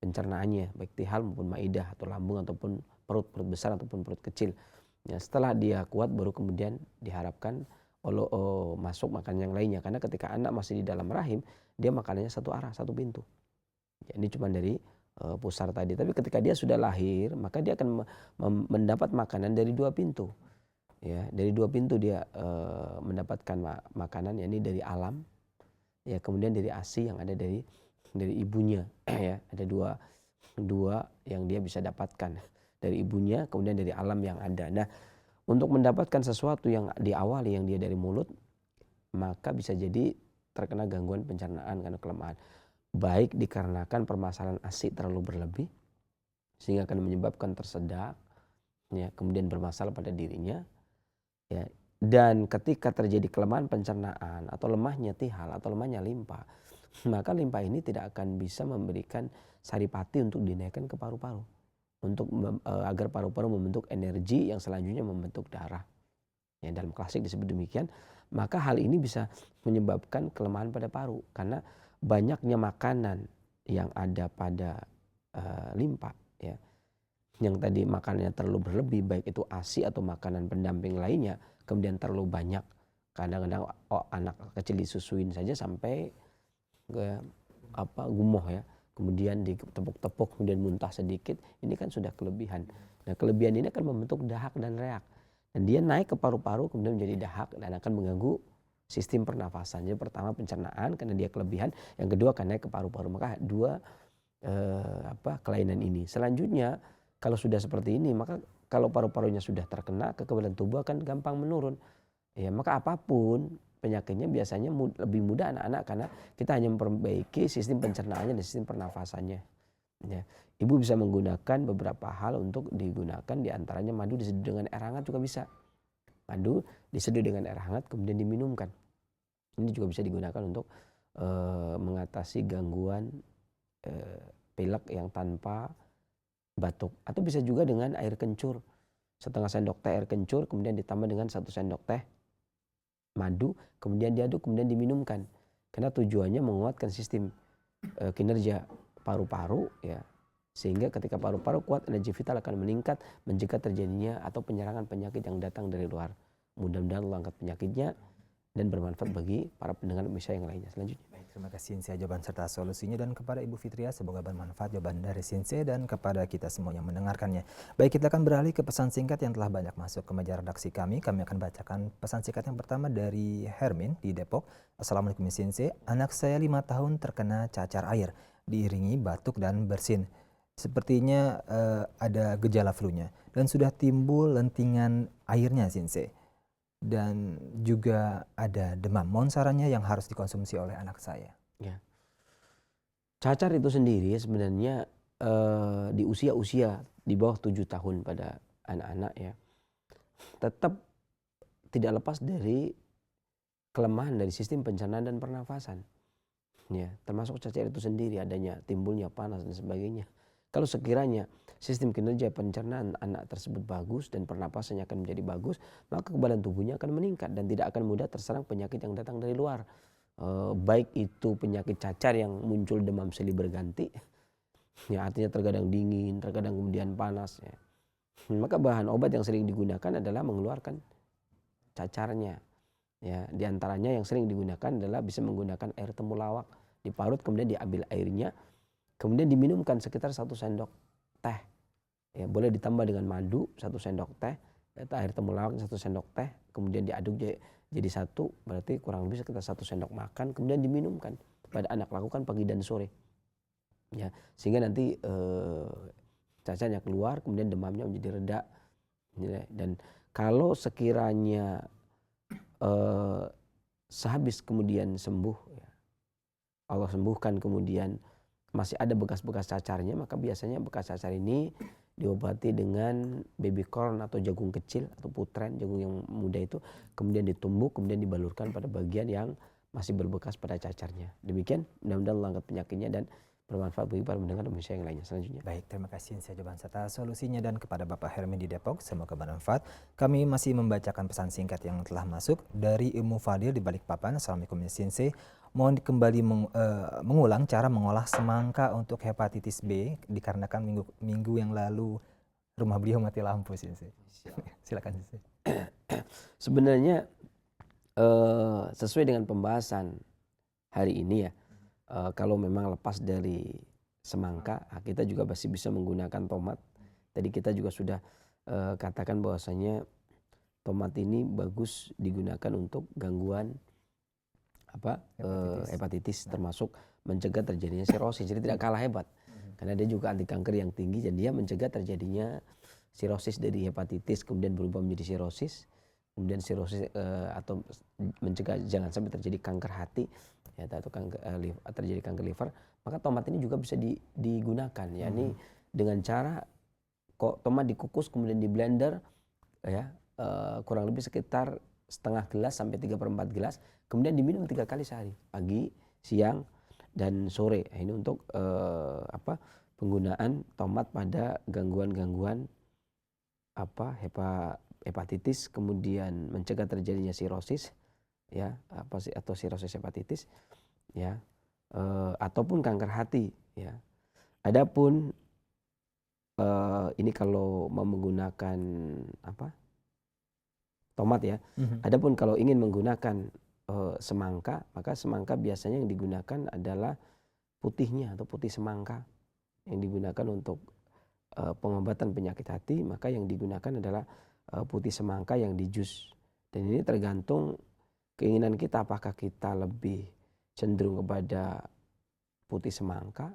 pencernaannya, baik tihal maupun maidah atau lambung ataupun perut besar ataupun perut kecil. Ya, setelah dia kuat baru kemudian diharapkan masuk makan yang lainnya, karena ketika anak masih di dalam rahim dia makanannya satu arah, satu pintu. Ya, ini cuma dari pusar tadi. Tapi ketika dia sudah lahir maka dia akan mendapat makanan dari 2 pintu. Ya, dari 2 pintu dia mendapatkan makanan, yakni dari alam, ya kemudian dari ASI yang ada dari ibunya. Ya, ada dua yang dia bisa dapatkan, dari ibunya kemudian dari alam yang ada. Nah, untuk mendapatkan sesuatu yang diawali yang dia dari mulut, maka bisa jadi terkena gangguan pencernaan karena kelemahan. Baik dikarenakan permasalahan ASI terlalu berlebih sehingga akan menyebabkan tersedak, ya, kemudian bermasalah pada dirinya, ya. Dan ketika terjadi kelemahan pencernaan atau lemahnya tihal atau lemahnya limpa, maka limpa ini tidak akan bisa memberikan saripati untuk dinaikkan ke paru-paru, untuk agar paru-paru membentuk energi yang selanjutnya membentuk darah. Ya, dalam klasik disebut demikian. Maka hal ini bisa menyebabkan kelemahan pada paru, karena banyaknya makanan yang ada pada limpa, ya, yang tadi makanannya terlalu berlebih, baik itu ASI atau makanan pendamping lainnya, kemudian terlalu banyak. Kadang-kadang anak kecil disusuin saja sampai gumoh ya, kemudian ditepuk-tepuk kemudian muntah sedikit, ini kan sudah kelebihan. Nah, kelebihan ini akan membentuk dahak dan reak, dan dia naik ke paru-paru kemudian menjadi dahak dan akan mengganggu sistem pernafasan. Jadi pertama pencernaan karena dia kelebihan, yang kedua akan naik ke paru-paru. Maka 2 kelainan ini. Selanjutnya kalau sudah seperti ini, maka kalau paru-parunya sudah terkena, kekebalan tubuh akan gampang menurun. Ya, maka apapun penyakitnya biasanya lebih mudah anak-anak, karena kita hanya memperbaiki sistem pencernaannya dan sistem pernafasannya. Ya, ibu bisa menggunakan beberapa hal untuk digunakan, diantaranya madu diseduh dengan air hangat juga bisa. Madu diseduh dengan air hangat kemudian diminumkan. Ini juga bisa digunakan untuk mengatasi gangguan pilek yang tanpa batuk. Atau bisa juga dengan air kencur, setengah sendok teh air kencur kemudian ditambah dengan 1 sendok teh madu, kemudian diaduk, kemudian diminumkan. Karena tujuannya menguatkan sistem kinerja paru-paru ya. Sehingga ketika paru-paru kuat, energi vital akan meningkat, mencegah terjadinya atau penyerangan penyakit yang datang dari luar. Mudah-mudahan Allah angkat penyakitnya dan bermanfaat bagi para pendengar Indonesia yang lainnya. Selanjutnya. Baik, terima kasih Sinse jawaban serta solusinya, dan kepada Ibu Fitria semoga bermanfaat jawaban dari Sinse dan kepada kita semua yang mendengarkannya. Baik, kita akan beralih ke pesan singkat yang telah banyak masuk ke meja redaksi kami. Kami akan bacakan pesan singkat yang pertama dari Hermin di Depok. Assalamualaikum Sinse, anak saya 5 tahun terkena cacar air, diiringi batuk dan bersin. Sepertinya ada gejala flu-nya dan sudah timbul lentingan airnya Sinse. Dan juga ada demam. Mohon sarannya yang harus dikonsumsi oleh anak saya. Ya. Cacar itu sendiri sebenarnya di usia-usia di bawah 7 tahun pada anak-anak ya, tetap tidak lepas dari kelemahan dari sistem pencernaan dan pernafasan. Ya, termasuk cacar itu sendiri adanya timbulnya panas dan sebagainya. Kalau sekiranya sistem kinerja pencernaan anak tersebut bagus dan pernapasannya akan menjadi bagus, maka kekebalan tubuhnya akan meningkat dan tidak akan mudah terserang penyakit yang datang dari luar. Baik itu penyakit cacar yang muncul demam silih berganti, ya artinya terkadang dingin, terkadang kemudian panas. Ya. Maka bahan obat yang sering digunakan adalah mengeluarkan cacarnya. Ya, di antaranya yang sering digunakan adalah bisa menggunakan air temulawak, diparut kemudian diambil airnya, kemudian diminumkan sekitar 1 sendok teh. Ya, boleh ditambah dengan madu 1 sendok teh, atau air temulawak 1 sendok teh, kemudian diaduk jadi 1, berarti kurang lebih sekitar 1 sendok makan, kemudian diminumkan pada anak, lakukan pagi dan sore. Ya, sehingga nanti cacarnya keluar, kemudian demamnya menjadi reda. Dan kalau sekiranya sehabis kemudian sembuh, ya, Allah sembuhkan kemudian masih ada bekas-bekas cacarnya, maka biasanya bekas cacar ini diobati dengan baby corn atau jagung kecil atau putren, jagung yang muda itu, kemudian ditumbuk, kemudian dibalurkan pada bagian yang masih berbekas pada cacarnya. Demikian, mudah-mudahan Allah angkat penyakitnya dan bermanfaat bagi para pendengar Indonesia yang lainnya. Selanjutnya. Baik, terima kasih saya jawaban serta solusinya, dan kepada Bapak Hermin di Depok semoga bermanfaat. Kami masih membacakan pesan singkat yang telah masuk dari Ilmu Fadil di Balikpapan. Assalamualaikum ya Sinse. Mohon kembali mengulang cara mengolah semangka untuk hepatitis B dikarenakan minggu yang lalu rumah beliau mati lampu Sinse. Silakan Sinse. Sebenarnya sesuai dengan pembahasan hari ini ya, kalau memang lepas dari semangka, kita juga masih bisa menggunakan tomat. Tadi kita juga sudah katakan bahwasanya tomat ini bagus digunakan untuk gangguan hepatitis, termasuk mencegah terjadinya sirosis. Jadi tidak kalah hebat, karena dia juga anti kanker yang tinggi, dan dia mencegah terjadinya sirosis dari hepatitis kemudian berubah menjadi sirosis, kemudian sirosis atau mencegah jangan sampai terjadi kanker hati, ya, atau terjadi kanker liver. Maka tomat ini juga bisa digunakan, yakni dengan cara tomat dikukus kemudian di blender, ya, kurang lebih sekitar setengah gelas sampai 3/4 gelas, kemudian diminum 3 kali sehari, pagi, siang, dan sore. Ini untuk penggunaan tomat pada gangguan-gangguan hepatitis, kemudian mencegah terjadinya sirosis, ya, atau sirosis hepatitis, ya, ataupun kanker hati, ya. Adapun ini kalau mau menggunakan tomat ya. Adapun kalau ingin menggunakan semangka, maka semangka biasanya yang digunakan adalah putihnya atau putih semangka yang digunakan untuk pengobatan penyakit hati. Maka yang digunakan adalah putih semangka yang di jus. Dan ini tergantung keinginan kita, apakah kita lebih cenderung kepada putih semangka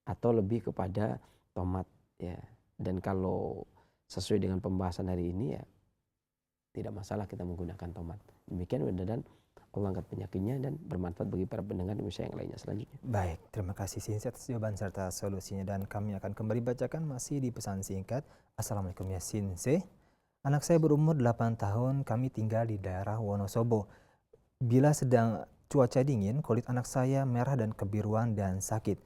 atau lebih kepada tomat, ya. Dan kalau sesuai dengan pembahasan hari ini, ya, tidak masalah kita menggunakan tomat. Demikian, mudah-mudahan Allah angkat penyakitnya dan bermanfaat bagi para pendengar Indonesia yang lainnya. Selanjutnya. Baik, terima kasih Sinse atas jawaban serta solusinya, dan kami akan kembali bacakan masih di pesan singkat. Assalamualaikum ya Sinse. Anak saya berumur 8 tahun, kami tinggal di daerah Wonosobo. Bila sedang cuaca dingin, kulit anak saya merah dan kebiruan dan sakit.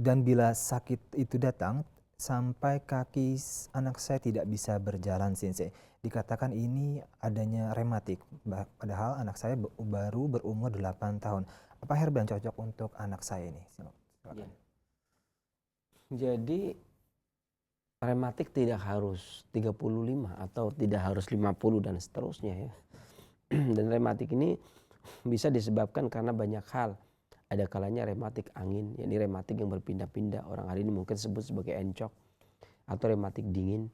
Dan bila sakit itu datang sampai kaki anak saya tidak bisa berjalan Sensei, dikatakan ini adanya rematik. Padahal anak saya baru berumur 8 tahun. Apa herb yang cocok untuk anak saya ini? Silakan. Jadi rematik tidak harus 35 atau tidak harus 50 dan seterusnya ya. Dan rematik ini bisa disebabkan karena banyak hal. Ada kalanya rematik angin, yakni rematik yang berpindah-pindah. Orang hari ini mungkin sebut sebagai encok, atau rematik dingin.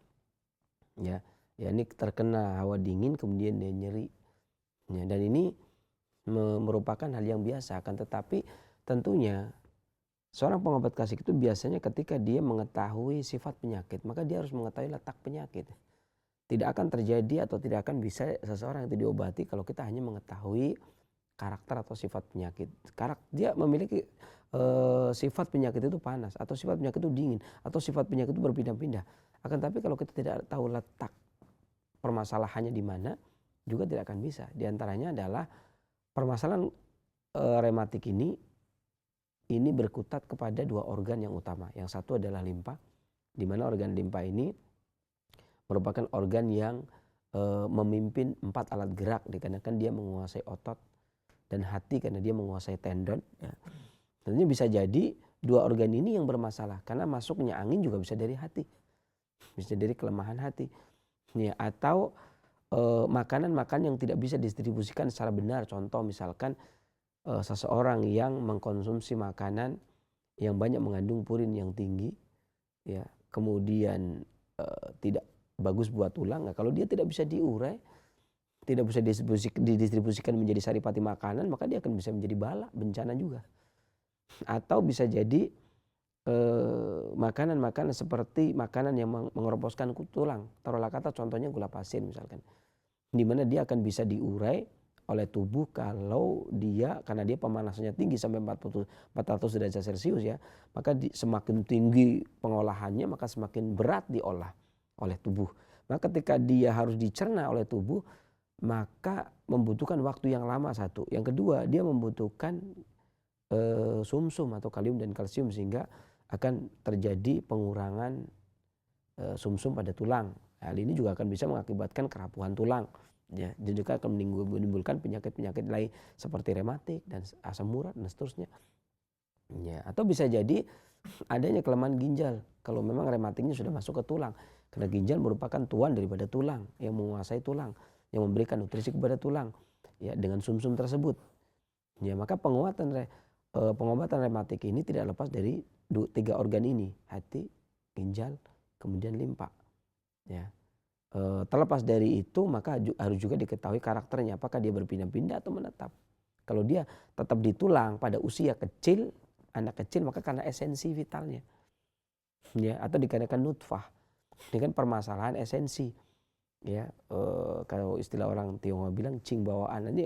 Ya, ini terkena hawa dingin kemudian dia nyeri. Ya, dan ini merupakan hal yang biasa, akan tetapi tentunya seorang pengobat klasik itu biasanya ketika dia mengetahui sifat penyakit, maka dia harus mengetahui letak penyakit. Tidak akan terjadi atau tidak akan bisa seseorang itu diobati kalau kita hanya mengetahui karakter atau sifat penyakit. Dia memiliki sifat penyakit itu panas, atau sifat penyakit itu dingin, atau sifat penyakit itu berpindah-pindah. Akan tapi kalau kita tidak tahu letak permasalahannya di mana, juga tidak akan bisa. Di antaranya adalah permasalahan rematik ini berkutat kepada dua organ yang utama. Yang satu adalah limpa, di mana organ limpa ini merupakan organ yang memimpin 4 alat gerak, dikarenakan dia menguasai otot, dan hati karena dia menguasai tendon. Ya. Tentunya bisa jadi dua organ ini yang bermasalah, karena masuknya angin juga bisa dari hati, bisa dari kelemahan hati. Ya, atau makanan-makanan yang tidak bisa didistribusikan secara benar. Contoh misalkan seseorang yang mengkonsumsi makanan yang banyak mengandung purin yang tinggi, ya, kemudian tidak bagus buat tulang. Nah, kalau dia tidak bisa diurai, tidak bisa didistribusikan menjadi saripati makanan, maka dia akan bisa menjadi bala, bencana juga. Atau bisa jadi makanan-makanan seperti makanan yang mengeroposkan tulang. Taruhlah kata contohnya gula pasir misalkan, di mana dia akan bisa diurai oleh tubuh kalau dia, karena dia pemanasannya tinggi sampai 400 derajat Celcius ya, maka semakin tinggi pengolahannya maka semakin berat diolah oleh tubuh. Maka ketika dia harus dicerna oleh tubuh, maka membutuhkan waktu yang lama satu. Yang kedua, dia membutuhkan sumsum atau kalium dan kalsium, sehingga akan terjadi pengurangan sumsum pada tulang. Hal ini juga akan bisa mengakibatkan kerapuhan tulang. Ya, dan juga akan menimbulkan penyakit-penyakit lain seperti rematik dan asam urat dan seterusnya. Ya, atau bisa jadi adanya kelemahan ginjal kalau memang rematiknya sudah masuk ke tulang. Karena ginjal merupakan tuan daripada tulang, yang menguasai tulang, yang memberikan nutrisi kepada tulang, ya, dengan sumsum tersebut. Ya, maka pengobatan rematik ini tidak lepas dari 3 organ ini, hati, ginjal, kemudian limpa. Ya. Terlepas dari itu, maka harus juga diketahui karakternya, apakah dia berpindah-pindah atau menetap. Kalau dia tetap di tulang pada usia kecil, anak kecil, maka karena esensi vitalnya, ya, atau dikarenakan nutfah, ini kan permasalahan esensi, ya, kalau istilah orang Tionghoa bilang cing bawaan. Nanti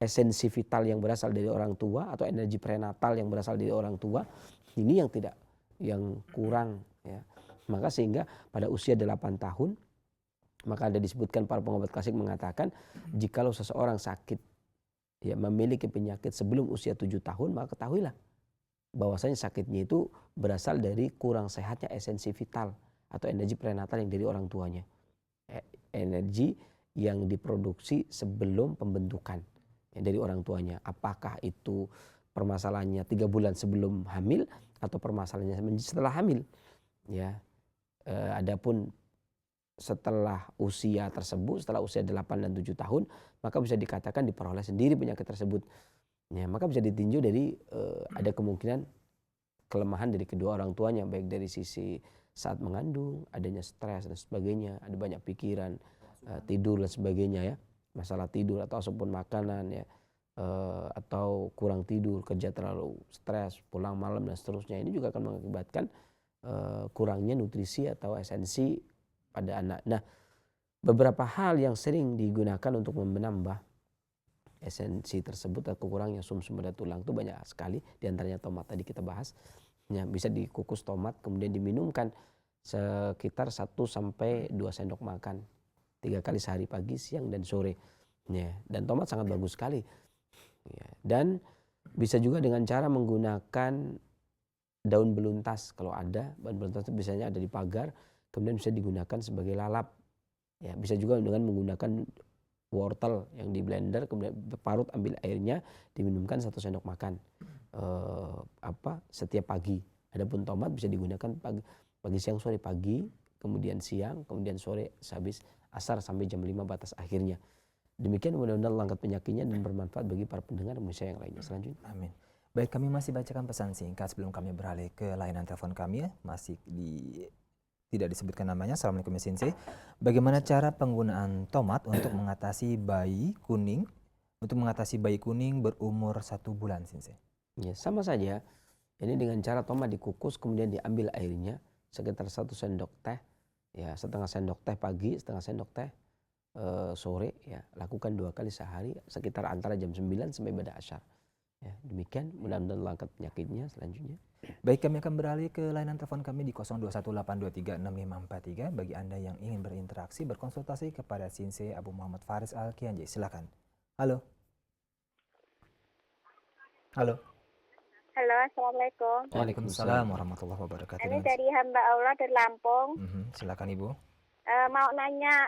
esensi vital yang berasal dari orang tua atau energi prenatal yang berasal dari orang tua ini yang kurang, ya. Maka sehingga pada usia 8 tahun, maka ada disebutkan para pengobat klasik mengatakan jikalau seseorang sakit, ya, memiliki penyakit sebelum usia 7 tahun, maka ketahuilah bahwasanya sakitnya itu berasal dari kurang sehatnya esensi vital atau energi prenatal yang dari orang tuanya, energi yang diproduksi sebelum pembentukan, ya, dari orang tuanya. Apakah itu permasalahannya 3 bulan sebelum hamil atau permasalahannya setelah hamil, ya. Adapun setelah usia tersebut, setelah usia 8 dan 7 tahun, maka bisa dikatakan diperoleh sendiri penyakit tersebut. Ya, maka bisa ditinjau dari ada kemungkinan kelemahan dari kedua orang tuanya, baik dari sisi saat mengandung, adanya stres dan sebagainya, ada banyak pikiran, tidur dan sebagainya, ya, masalah tidur ataupun makanan, ya, atau kurang tidur, kerja terlalu stres, pulang malam dan seterusnya. Ini juga akan mengakibatkan kurangnya nutrisi atau esensi pada anak. Nah, beberapa hal yang sering digunakan untuk menambah esensi tersebut atau kurangnya sumsum pada tulang itu banyak sekali. Di antaranya tomat tadi kita bahas, ya, bisa dikukus tomat kemudian diminumkan sekitar 1 sampai 2 sendok makan 3 kali sehari, pagi, siang, dan sore, ya. Dan tomat sangat bagus sekali, ya. Dan bisa juga dengan cara menggunakan daun beluntas kalau ada, daun beluntas itu biasanya ada di pagar, kemudian bisa digunakan sebagai lalap. Ya, bisa juga dengan menggunakan wortel yang di blender kemudian parut ambil airnya diminumkan 1 sendok makan setiap pagi. Adapun tomat bisa digunakan pagi siang sore, pagi kemudian siang kemudian sore sehabis asar sampai jam 5 batas akhirnya. Demikian mudah-mudahan Allah angkat penyakitnya dan bermanfaat bagi para pendengar Indonesia yang lainnya. Selanjutnya. Amin. Baik, kami masih bacakan pesan singkat sebelum kami beralih ke layanan telepon kami ya. Tidak disebutkan namanya. Assalamualaikum ya Sensei. Bagaimana cara penggunaan tomat untuk mengatasi bayi kuning berumur 1 bulan Sensei? Ya, sama saja. Ini dengan cara tomat dikukus kemudian diambil airnya sekitar 1 sendok teh, ya setengah sendok teh pagi, setengah sendok teh sore, ya lakukan 2 kali sehari sekitar antara jam 9 sampai bada asyar. Ya, demikian mudah-mudahan Allah angkat penyakitnya. Selanjutnya. Baik, kami akan beralih ke layanan telepon kami di 0218236543 bagi Anda yang ingin berinteraksi berkonsultasi kepada Sensei Abu Muhammad Faris Al-Kianji. Silakan. Halo. Halo, Assalamualaikum. Waalaikumsalam warahmatullahi wabarakatuh. Ini dari hamba Allah dari Lampung. Silakan Ibu. Mau nanya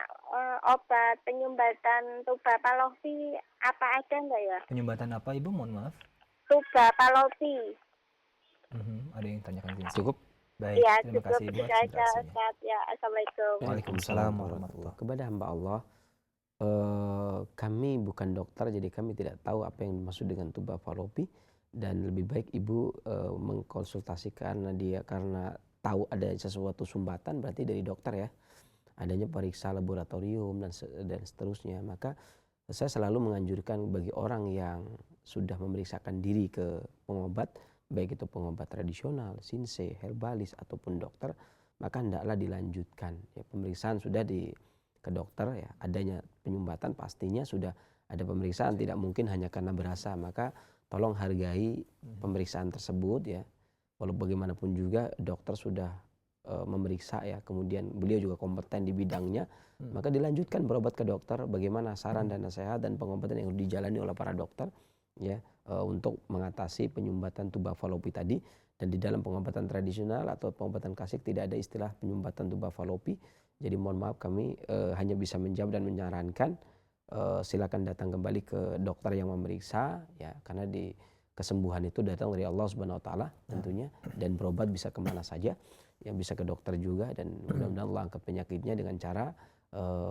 obat penyumbatan tuberkulosis apa ada enggak ya? Penyumbatan apa Ibu? Mohon maaf. Tuberkulosis. Ada yang tanyakan Sensei. Cukup? Baik, Ya, terima cukup kasih Ibu itu atas aja interaksinya. Ustaz. Ya, Assalamualaikum. Waalaikumsalam warahmatullahi. Kepada hamba Allah, kami bukan dokter jadi kami tidak tahu apa yang dimaksud dengan tuberkulosis, dan lebih baik Ibu mengkonsultasikan karena tahu ada sesuatu sumbatan berarti dari dokter ya. Adanya periksa laboratorium dan seterusnya. Maka saya selalu menganjurkan bagi orang yang sudah memeriksakan diri ke pengobat, baik itu pengobat tradisional, Sensei, herbalis ataupun dokter, maka hendaklah dilanjutkan. Ya, pemeriksaan sudah ke dokter ya, adanya penyumbatan pastinya sudah ada pemeriksaan, tidak mungkin hanya karena berasa. Maka tolong hargai pemeriksaan tersebut ya. Walau bagaimanapun juga dokter sudah memeriksa ya, kemudian beliau juga kompeten di bidangnya, maka dilanjutkan berobat ke dokter. Bagaimana saran dan nasihat dan pengobatan yang dijalani oleh para dokter ya untuk mengatasi penyumbatan tuberkulosis tadi. Dan di dalam pengobatan tradisional atau pengobatan klasik tidak ada istilah penyumbatan tuberkulosis. Jadi mohon maaf kami hanya bisa menjawab dan menyarankan silakan datang kembali ke dokter yang memeriksa ya, karena kesembuhan itu datang dari Allah Subhanahu wa taala tentunya, dan berobat bisa kemana saja, yang bisa ke dokter juga, dan mudah-mudahan Allah angkat penyakitnya dengan cara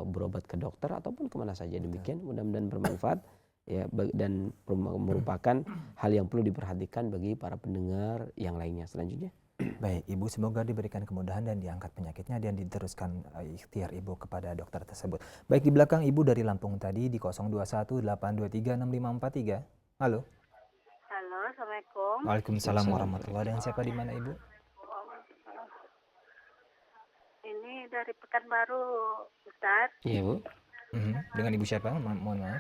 berobat ke dokter ataupun kemana saja. Demikian mudah-mudahan bermanfaat ya, dan merupakan hal yang perlu diperhatikan bagi para pendengar yang lainnya. Selanjutnya. Baik, Ibu semoga diberikan kemudahan dan diangkat penyakitnya dan diteruskan ikhtiar Ibu kepada dokter tersebut. Baik, di belakang Ibu dari Lampung tadi di 0218236543. Halo. Halo, Assalamualaikum. Waalaikumsalam warahmatullahi. Dan siapa di mana Ibu? Ini dari Pekanbaru, Ustaz. Iya Bu. Dengan Ibu siapa? Mohon maaf.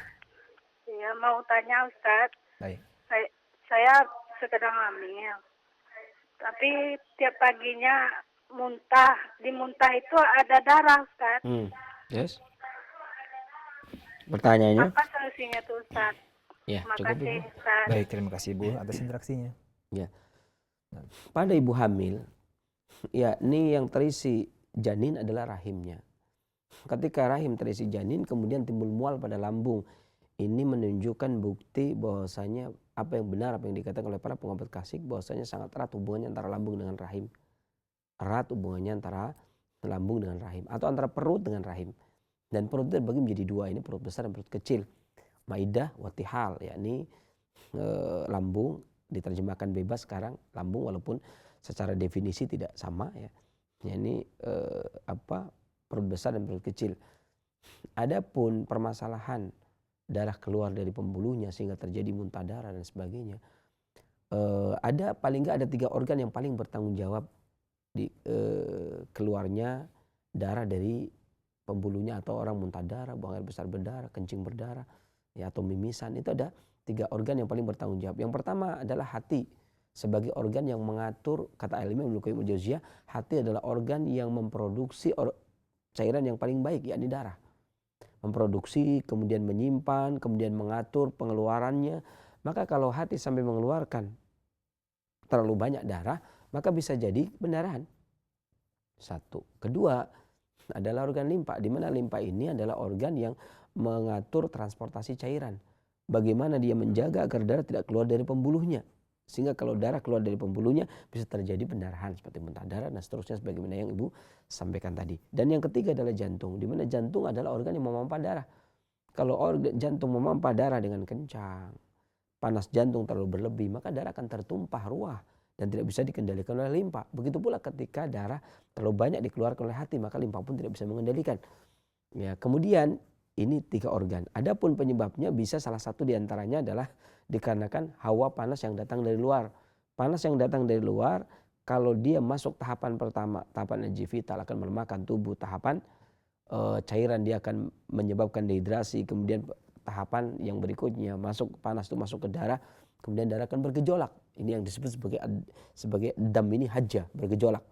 Ya, mau tanya Ustaz. Baik. Saya sedang hamil. Tapi tiap paginya muntah. Di muntah itu ada darah, Ustaz. Yes. Pertanyaannya? Apa solusinya tuh, Ustaz? Ya, Terima cukup kasih, Ibu. Ustaz. Baik, terima kasih Ibu atas interaksinya. Ya. Pada ibu hamil, ya ini yang terisi janin adalah rahimnya. Ketika rahim terisi janin kemudian timbul mual pada lambung, ini menunjukkan bukti bahwasanya apa yang benar apa yang dikatakan oleh para pengobat klasik, bahwasanya sangat erat hubungannya antara lambung dengan rahim. Erat hubungannya antara lambung dengan rahim atau antara perut dengan rahim. Dan perut itu dibagi menjadi 2, ini perut besar dan perut kecil. Maidah watihal, yakni lambung, diterjemahkan bebas sekarang lambung walaupun secara definisi tidak sama ya. Ini perut besar dan perut kecil. Adapun permasalahan darah keluar dari pembuluhnya sehingga terjadi muntah darah dan sebagainya, ada paling nggak ada 3 organ yang paling bertanggung jawab di keluarnya darah dari pembuluhnya, atau orang muntah darah, buang air besar berdarah, kencing berdarah ya, atau mimisan. Itu ada 3 organ yang paling bertanggung jawab. Yang pertama adalah hati sebagai organ yang mengatur, kata ilmiah Ibnu Qayyim al-Jauziyah, hati adalah organ yang memproduksi cairan yang paling baik, yakni darah. Memproduksi, kemudian menyimpan, kemudian mengatur pengeluarannya. Maka kalau hati sampai mengeluarkan terlalu banyak darah, maka bisa jadi pendarahan. Satu. Kedua adalah organ limpa, di mana limpa ini adalah organ yang mengatur transportasi cairan. Bagaimana dia menjaga agar darah tidak keluar dari pembuluhnya. Sehingga kalau darah keluar dari pembuluhnya bisa terjadi pendarahan seperti muntah darah dan seterusnya sebagaimana yang Ibu sampaikan tadi. Dan yang ketiga adalah jantung, di mana jantung adalah organ yang memompa darah. Kalau organ jantung memompa darah dengan kencang, panas jantung terlalu berlebih, maka darah akan tertumpah ruah dan tidak bisa dikendalikan oleh limpa. Begitu pula ketika darah terlalu banyak dikeluarkan oleh hati, maka limpa pun tidak bisa mengendalikan. Ya, kemudian ini 3 organ. Adapun penyebabnya bisa salah satu diantaranya adalah dikarenakan hawa panas yang datang dari luar. Panas yang datang dari luar, kalau dia masuk tahapan pertama, tahapan energi vital akan melemahkan tubuh, tahapan cairan dia akan menyebabkan dehidrasi, kemudian tahapan yang berikutnya masuk panas itu masuk ke darah, kemudian darah akan bergejolak. Ini yang disebut sebagai dam ini haja, bergejolak.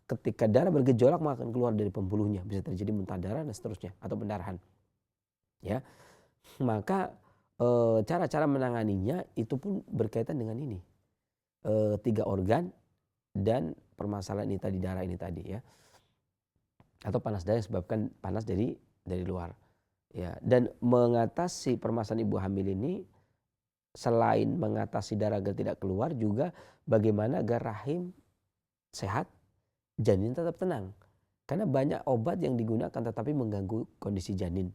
Ketika darah bergejolak maka akan keluar dari pembuluhnya, bisa terjadi muntah darah dan seterusnya atau pendarahan. Ya, maka cara-cara menanganinya itu pun berkaitan dengan ini 3 organ dan permasalahan ini tadi, darah ini tadi ya, atau panas darah yang disebabkan panas dari luar ya. Dan mengatasi permasalahan ibu hamil ini selain mengatasi darah agar tidak keluar, juga bagaimana agar rahim sehat, janin tetap tenang. Karena banyak obat yang digunakan tetapi mengganggu kondisi janin.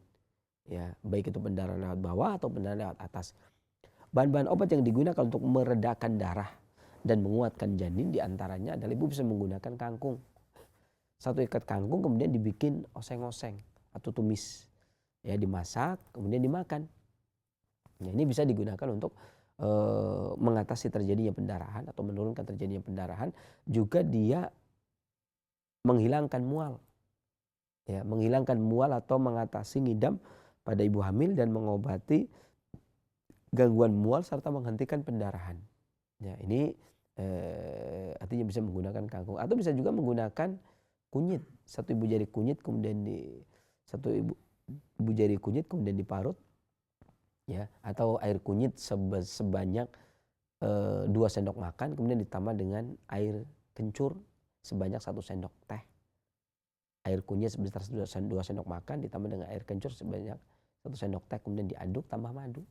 Ya, baik itu pendarahan lewat bawah atau pendarahan lewat atas. Bahan-bahan obat yang digunakan untuk meredakan darah dan menguatkan janin diantaranya adalah ibu bisa menggunakan kangkung. 1 ikat kangkung kemudian dibikin oseng-oseng atau tumis. Ya, dimasak kemudian dimakan. Ya, ini bisa digunakan untuk mengatasi terjadinya pendarahan atau menurunkan terjadinya pendarahan. Juga dia menghilangkan mual. Ya, menghilangkan mual atau mengatasi ngidam pada ibu hamil dan mengobati gangguan mual serta menghentikan pendarahan. Ya, ini artinya bisa menggunakan kangkung atau bisa juga menggunakan kunyit. 1 ibu jari kunyit kemudian ibu jari kunyit kemudian diparut. Ya, atau air kunyit sebanyak 2 sendok makan kemudian ditambah dengan air kencur sebanyak 1 sendok teh. Air kunyit sebesar 2 sendok makan ditambah dengan air kencur sebanyak 1 sendok teh kemudian diaduk tambah madu.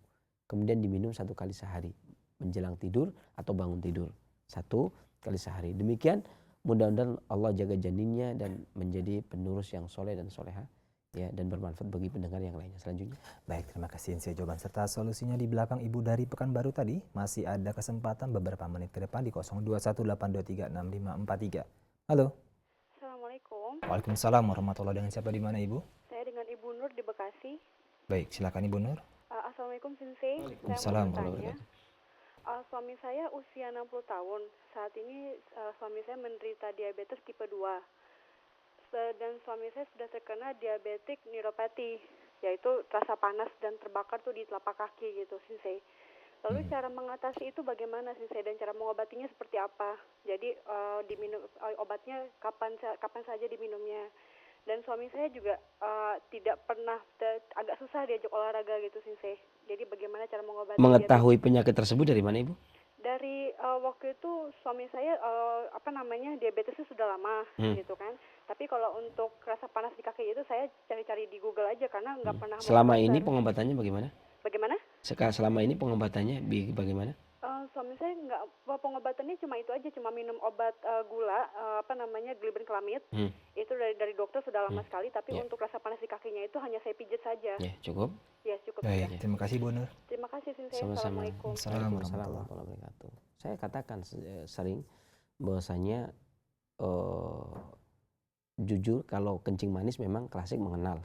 Kemudian diminum 1 kali sehari menjelang tidur atau bangun tidur 1 kali sehari. Demikian mudah-mudahan Allah jaga janinnya dan menjadi penerus yang soleh dan soleha ya, dan bermanfaat bagi pendengar yang lainnya. Selanjutnya. Baik, terima kasih Insia jawaban serta solusinya di belakang Ibu dari Pekanbaru tadi. Masih ada kesempatan beberapa menit ke depan di 0218236543. Halo. Assalamualaikum. Waalaikumsalam warahmatullahi. Dengan siapa di mana Ibu? Saya dengan Ibu Nur di Bekasi. Baik, silakan Ibu Nur. Assalamualaikum Sensei. Waalaikumsalam Saya mau bertanya. Suami saya usia 60 tahun. Saat ini suami saya menderita diabetes tipe 2. Dan suami saya sudah terkena diabetik neuropati, yaitu rasa panas dan terbakar tuh di telapak kaki gitu, Sensei. Lalu cara mengatasi itu bagaimana, Sensei, dan cara mengobatinya seperti apa? Jadi diminum obatnya kapan saja diminumnya. Dan suami saya juga tidak pernah, agak susah diajak olahraga gitu, Sensei. Jadi bagaimana cara mengobati? Mengetahui penyakit tersebut dari mana Ibu? Dari waktu itu suami saya diabetesnya sudah lama gitu kan. Tapi kalau untuk rasa panas di kaki itu saya cari-cari di Google aja karena nggak pernah. Selama ini pengobatannya bagaimana? Bagaimana? Selama ini pengobatannya bagaimana? Suami saya pengobatannya cuma itu aja, cuma minum obat gula, glibenclamid. Itu dari dokter sudah lama sekali, tapi untuk rasa panas di kakinya itu hanya saya pijat saja. Ya, cukup. Ya, cukup. Baik, terima kasih Bu Nur. Terima kasih Sensei. Sama-sama. Assalamualaikum. Waalaikumsalam warahmatullahi wabarakatuh. Saya katakan sering bahwasanya jujur kalau kencing manis memang klasik mengenal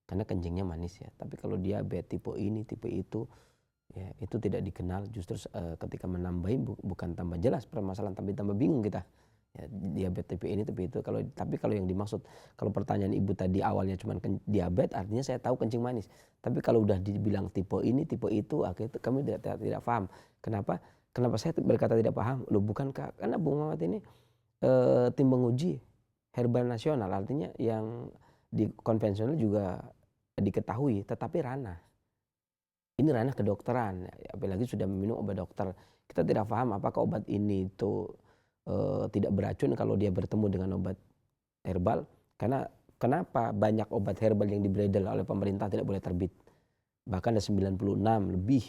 karena kencingnya manis ya. Tapi kalau diabetes tipe ini, tipe itu, ya itu tidak dikenal. Justru ketika menambahin bukan tambah jelas permasalahan, tapi tambah bingung kita. Ya, diabetes tipe ini, tipe itu. Tapi kalau yang dimaksud, kalau pertanyaan ibu tadi awalnya cuma diabetes, artinya saya tahu kencing manis. Tapi kalau udah dibilang tipe ini, tipe itu, akhirnya kami tidak paham. Kenapa? Kenapa saya berkata tidak paham? Loh, bukankah karena Bu Muhammad ini tim penguji herbal nasional, artinya yang di konvensional juga diketahui, tetapi ranah. Ini ranah kedokteran, apalagi sudah meminum obat dokter. Kita tidak paham apakah obat ini itu tidak beracun kalau dia bertemu dengan obat herbal. Karena kenapa banyak obat herbal yang diberedel oleh pemerintah tidak boleh terbit. Bahkan ada 96 lebih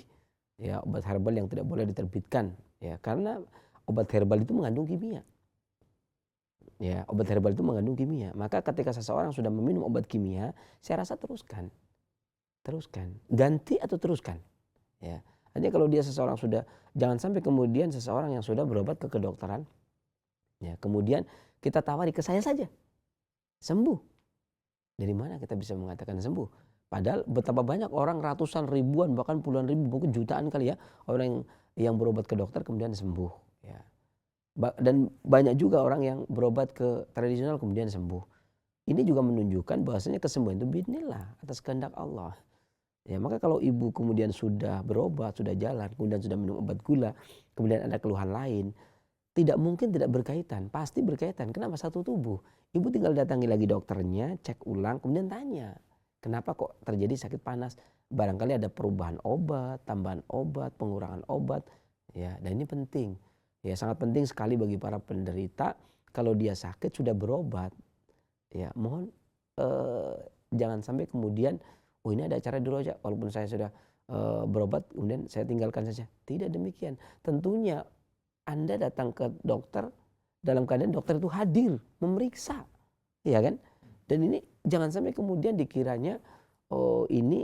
ya obat herbal yang tidak boleh diterbitkan ya, karena obat herbal itu mengandung kimia. Ya, obat herbal itu mengandung kimia. Maka ketika seseorang sudah meminum obat kimia, saya rasa teruskan. Teruskan. Ganti atau teruskan. Ya. Hanya kalau dia seseorang sudah, jangan sampai kemudian seseorang yang sudah berobat ke kedokteran, ya, kemudian kita tawari ke saya saja. Sembuh. Dari mana kita bisa mengatakan sembuh? Padahal betapa banyak orang, ratusan ribuan bahkan puluhan ribu, mungkin jutaan kali ya, orang yang berobat ke dokter kemudian sembuh. Ya. Dan banyak juga orang yang berobat ke tradisional kemudian sembuh. Ini juga menunjukkan bahwasanya kesembuhan itu biidznillah, atas kehendak Allah. Ya, maka kalau ibu kemudian sudah berobat, sudah jalan, kemudian sudah minum obat gula, kemudian ada keluhan lain, tidak mungkin tidak berkaitan, pasti berkaitan. Kenapa? Satu tubuh. Ibu tinggal datangi lagi dokternya, cek ulang, kemudian tanya, kenapa kok terjadi sakit panas? Barangkali ada perubahan obat, tambahan obat, pengurangan obat. Ya, dan ini penting. Ya, sangat penting sekali bagi para penderita kalau dia sakit sudah berobat. Ya, mohon jangan sampai kemudian oh ini ada acara di Roja, walaupun saya sudah berobat kemudian saya tinggalkan saja. Tidak demikian. Tentunya Anda datang ke dokter dalam keadaan dokter itu hadir, memeriksa. Ya kan? Dan ini jangan sampai kemudian dikiranya oh ini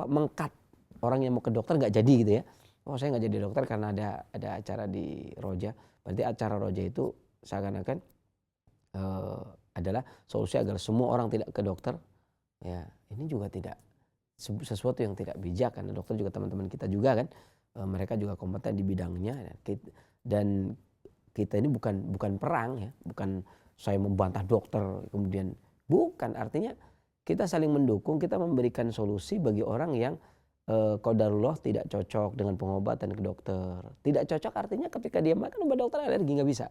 mengkat orang yang mau ke dokter nggak jadi gitu ya. Oh saya nggak jadi dokter karena ada acara di Roja. Berarti acara Roja itu seakan-akan adalah solusi agar semua orang tidak ke dokter. Ya, ini juga tidak sesuatu yang tidak bijak, karena dokter juga teman-teman kita juga kan, mereka juga kompeten di bidangnya. Dan kita ini bukan perang ya, bukan saya membantah dokter kemudian, bukan, artinya kita saling mendukung, kita memberikan solusi bagi orang yang qadarullah tidak cocok dengan pengobatan ke dokter. Tidak cocok artinya ketika dia makan obat dokter alergi nggak bisa.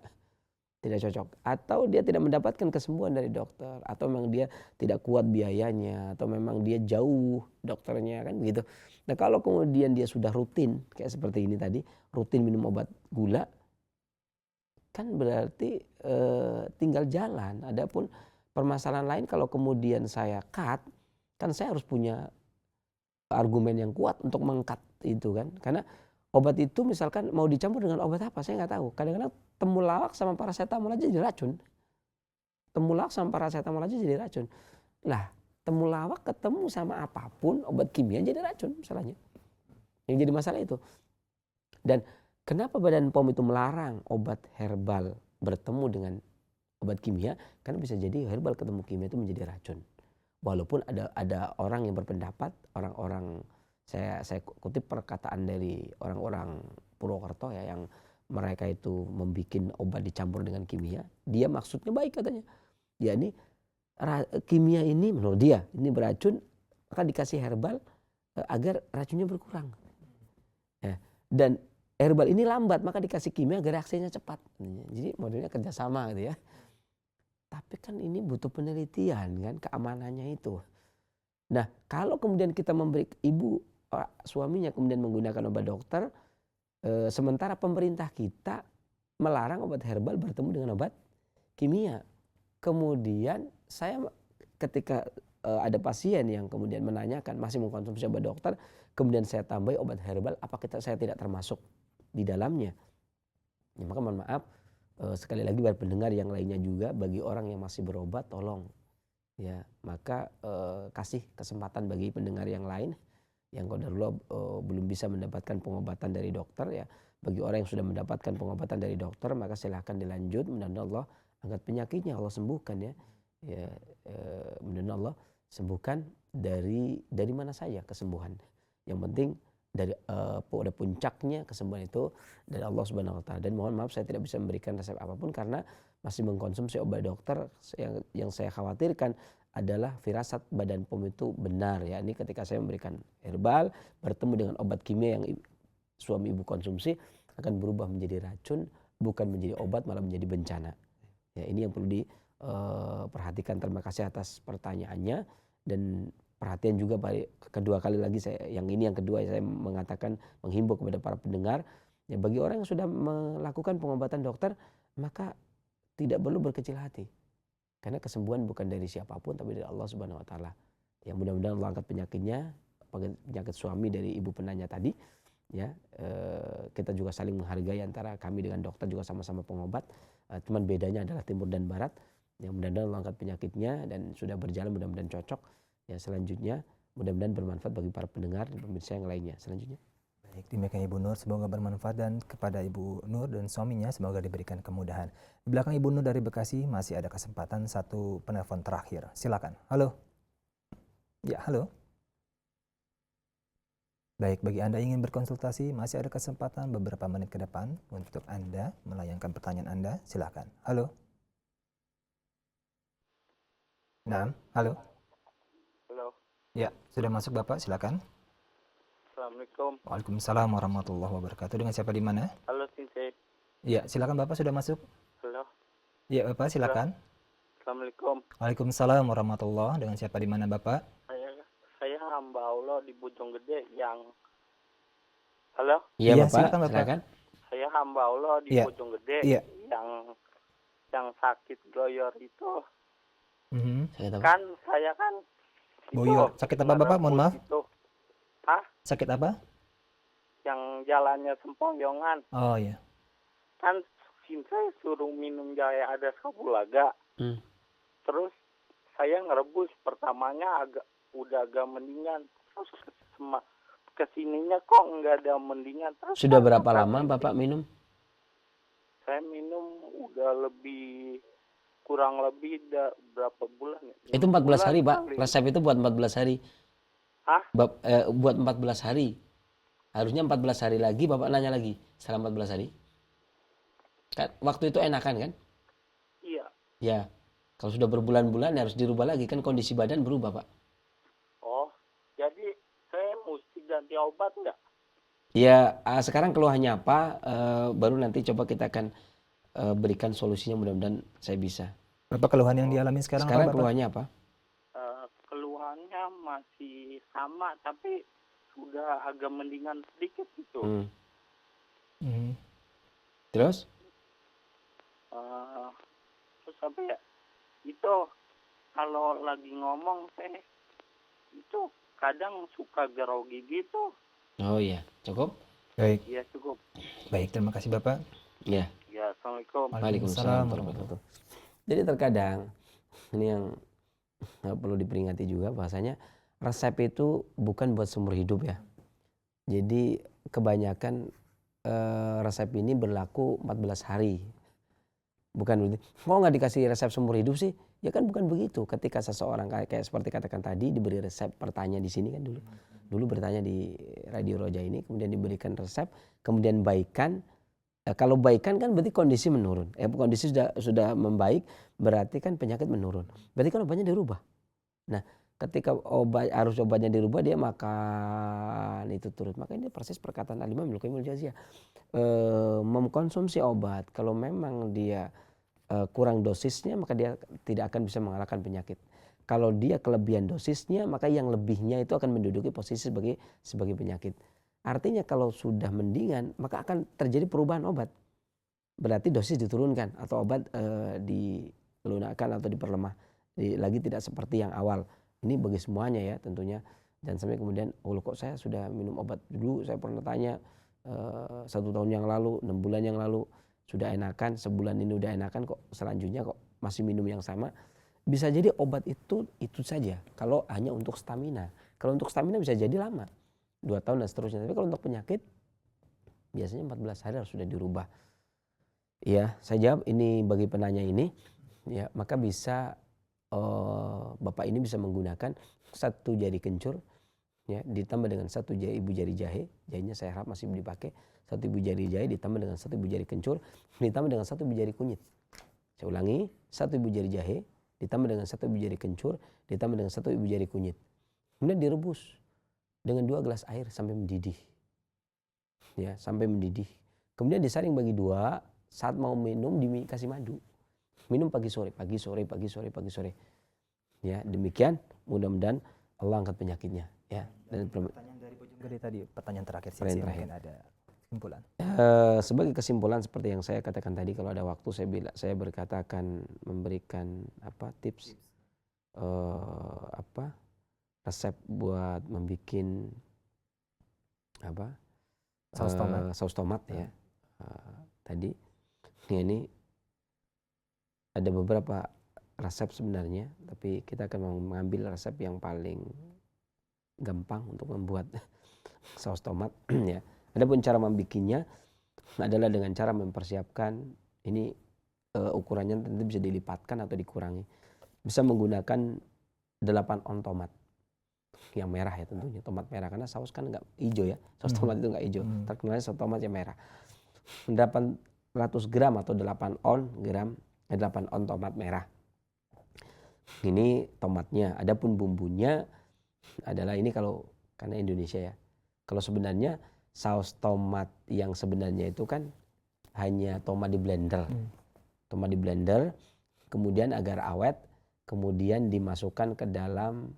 Tidak cocok. Atau dia tidak mendapatkan kesembuhan dari dokter. Atau memang dia tidak kuat biayanya. Atau memang dia jauh dokternya kan begitu. Nah kalau kemudian dia sudah rutin kayak seperti ini tadi. Rutin minum obat gula. Kan berarti tinggal jalan. Adapun permasalahan lain kalau kemudian saya cut. Kan saya harus punya argumen yang kuat untuk mengkat itu kan, karena obat itu misalkan mau dicampur dengan obat apa saya nggak tahu. Kadang-kadang temulawak sama paracetamol aja jadi racun, temulawak sama paracetamol aja jadi racun. Lah temulawak ketemu sama apapun obat kimia jadi racun masalahnya. Yang jadi masalah itu. Dan kenapa Badan POM itu melarang obat herbal bertemu dengan obat kimia? Karena bisa jadi herbal ketemu kimia itu menjadi racun. Walaupun ada orang yang berpendapat, orang-orang saya kutip perkataan dari orang-orang Purwokerto ya, yang mereka itu membuat obat dicampur dengan kimia, dia maksudnya baik katanya. Ya ini kimia ini menurut dia ini beracun, maka dikasih herbal agar racunnya berkurang. Ya, dan herbal ini lambat, maka dikasih kimia agar reaksinya cepat. Jadi modelnya kerjasama gitu ya. Tapi kan ini butuh penelitian kan, keamanannya itu. Nah kalau kemudian kita memberi ibu suaminya kemudian menggunakan obat dokter, sementara pemerintah kita melarang obat herbal bertemu dengan obat kimia. Kemudian saya ketika ada pasien yang kemudian menanyakan masih mengkonsumsi obat dokter, kemudian saya tambahi obat herbal, apa saya tidak termasuk di dalamnya? Ya, maka mohon maaf. Sekali lagi buat pendengar yang lainnya juga, bagi orang yang masih berobat tolong ya, maka kasih kesempatan bagi pendengar yang lain yang qadarullah belum bisa mendapatkan pengobatan dari dokter ya. Bagi orang yang sudah mendapatkan pengobatan dari dokter, maka silahkan dilanjut, mudah-mudahan Allah angkat penyakitnya, Allah sembuhkan ya. Ya mudah-mudahan Allah sembuhkan dari mana saja kesembuhan. Yang penting dari pada puncaknya kesembuhan itu dari Allah Subhanahu wa taala. Dan mohon maaf saya tidak bisa memberikan resep apapun karena masih mengkonsumsi obat dokter. Yang saya khawatirkan adalah firasat Badan POM itu benar ya. Ini ketika saya memberikan herbal bertemu dengan obat kimia yang suami ibu konsumsi akan berubah menjadi racun, bukan menjadi obat malah menjadi bencana. Ya, ini yang perlu diperhatikan. Terima kasih atas pertanyaannya, dan perhatian juga kedua kali lagi yang kedua saya mengatakan, menghimbau kepada para pendengar Ya, bagi orang yang sudah melakukan pengobatan dokter, maka tidak perlu berkecil hati. Karena kesembuhan bukan dari siapapun tapi dari Allah Subhanahu wa taala. Ya, mudah-mudahan Allah angkat penyakitnya, penyakit suami dari ibu penanya tadi. Ya, kita juga saling menghargai antara kami dengan dokter juga sama-sama pengobat. Cuman bedanya adalah timur dan barat. Ya, mudah-mudahan Allah angkat penyakitnya dan sudah berjalan, mudah-mudahan cocok. Ya, selanjutnya mudah-mudahan bermanfaat bagi para pendengar dan pemirsa yang lainnya. Selanjutnya. Baik, demikian Ibu Nur, semoga bermanfaat, dan kepada Ibu Nur dan suaminya semoga diberikan kemudahan. Di belakang Ibu Nur dari Bekasi masih ada kesempatan satu penelpon terakhir. Silakan. Halo. Ya, halo. Baik, bagi Anda yang ingin berkonsultasi masih ada kesempatan beberapa menit ke depan untuk Anda melayangkan pertanyaan Anda. Silakan. Halo. Nah, halo. Halo. Ya, sudah masuk Bapak, silakan. Assalamualaikum. Waalaikumsalam warahmatullahi wabarakatuh. Dengan siapa di mana? Halo Sensei. Ya, silakan Bapak, sudah masuk. Halo. Ya, Bapak silakan. Assalamualaikum. Waalaikumsalam warahmatullahi. Dengan siapa di mana Bapak? Saya hamba Allah di Bojonggede yang Halo. Iya, Iya, Bapak, silakan, Bapak. silakan. Saya hamba Allah di Iya. Bojonggede Iya. yang sakit goyor itu. Sakit apa? Kan saya kan Boyor. Sakit apa Bapak? Mohon maaf. Itu. Hah? Sakit apa? Yang jalannya sempoyongan. Oh iya. Kan saya suruh minum jahe ada sabulaga. Terus saya ngerebus, pertamanya udah agak mendingan. Terus kesininya kok nggak ada mendingan. Terus Sudah berapa lama Bapak minum? Saya minum udah kurang lebih berapa bulan ya? Itu 14 hari, Pak. kali. Resep itu buat 14 hari. Hah? Buat 14 hari. Harusnya 14 hari lagi Bapak nanya lagi. Setelah 14 hari. Kan waktu itu enakan kan? Iya. Ya. Kalau sudah berbulan-bulan ya harus dirubah lagi, kan kondisi badan berubah, Pak. Oh, jadi saya mesti ganti obat nggak? Ya, sekarang keluhannya apa? Baru nanti coba kita akan berikan solusinya, mudah-mudahan saya bisa. Bapak, keluhan yang dialami sekarang apa, Bapak? Keluhannya apa? Keluhannya masih sama, tapi sudah agak mendingan sedikit gitu. Terus? Terus apa ya? Itu kalau lagi ngomong saya itu kadang suka grogi gitu. Oh iya, cukup? Baik. Iya cukup. Baik, terima kasih Bapak. Ya. Ya, Assalamualaikum. Waalaikumsalam warahmatullahi wabarakatuh. Jadi terkadang ini yang perlu diperingati juga, bahasanya resep itu bukan buat seumur hidup ya. Jadi kebanyakan resep ini berlaku 14 hari. Bukan begitu. Kok nggak dikasih resep seumur hidup sih? Ya kan bukan begitu. Ketika seseorang kayak seperti katakan tadi diberi resep, bertanya di sini kan dulu bertanya di Radio Roja ini, kemudian diberikan resep, kemudian baikan. Kalau baikan kan berarti kondisi menurun. Kondisi sudah membaik, berarti kan penyakit menurun. Berarti kan obatnya dirubah. Nah, ketika obatnya dirubah, dia makan itu turut. Maka ini proses perkataan Al-Imam Ibnu Qayyim al-Jauziyah. Mengkonsumsi obat kalau memang dia kurang dosisnya, maka dia tidak akan bisa mengalahkan penyakit. Kalau dia kelebihan dosisnya, maka yang lebihnya itu akan menduduki posisi sebagai penyakit. Artinya kalau sudah mendingan, maka akan terjadi perubahan obat. Berarti dosis diturunkan atau obat dilunakkan atau diperlemah. Lagi tidak seperti yang awal. Ini bagi semuanya ya tentunya. Dan sampai kemudian, kok saya sudah minum obat dulu, saya pernah tanya 1 tahun yang lalu, 6 bulan yang lalu sudah enakan, sebulan ini udah enakan, kok selanjutnya kok masih minum yang sama. Bisa jadi obat itu saja kalau hanya untuk stamina. Kalau untuk stamina bisa jadi lama, 2 tahun dan seterusnya. Tapi kalau untuk penyakit biasanya 14 hari harus sudah dirubah. Ya, saya jawab ini bagi penanya ini, ya maka bisa Bapak ini bisa menggunakan 1 jari kencur, ya ditambah dengan 1 ibu jari jahe. Jahenya saya harap masih dipakai. 1 ibu jari jahe ditambah dengan 1 ibu jari kencur ditambah dengan 1 ibu jari kunyit. Saya ulangi, 1 ibu jari jahe ditambah dengan 1 ibu jari kencur ditambah dengan 1 ibu jari kunyit. Kemudian direbus dengan 2 gelas air sampai mendidih. Ya, sampai mendidih. Kemudian disaring bagi 2, saat mau minum dikasih madu. Minum pagi sore, pagi sore, pagi sore, pagi sore. Ya, demikian mudah-mudahan Allah angkat penyakitnya, ya. Dan pertanyaan dari Bojonggede tadi, pertanyaan terakhir sih, pertanyaan terakhir. mungkin ada Kesimpulan. Sebagai kesimpulan seperti yang saya katakan tadi, kalau ada waktu saya berkata akan memberikan tips resep buat membikin saus tomat ya. Tadi ya, ini ada beberapa resep sebenarnya, tapi kita akan mengambil resep yang paling gampang untuk membuat saus tomat ya. Adapun cara membikinnya adalah dengan cara mempersiapkan ini, ukurannya tentu bisa dilipatkan atau dikurangi. Bisa menggunakan 8 on tomat yang merah ya, tentunya tomat merah, karena saus kan nggak hijau ya, saus tomat itu nggak hijau, terkenalnya saus tomat yang merah. 800 gram atau 8 on tomat merah. Ini tomatnya. Adapun bumbunya adalah ini, kalau karena Indonesia ya, kalau sebenarnya saus tomat yang sebenarnya itu kan hanya tomat di blender. Tomat di blender, kemudian agar awet, kemudian dimasukkan ke dalam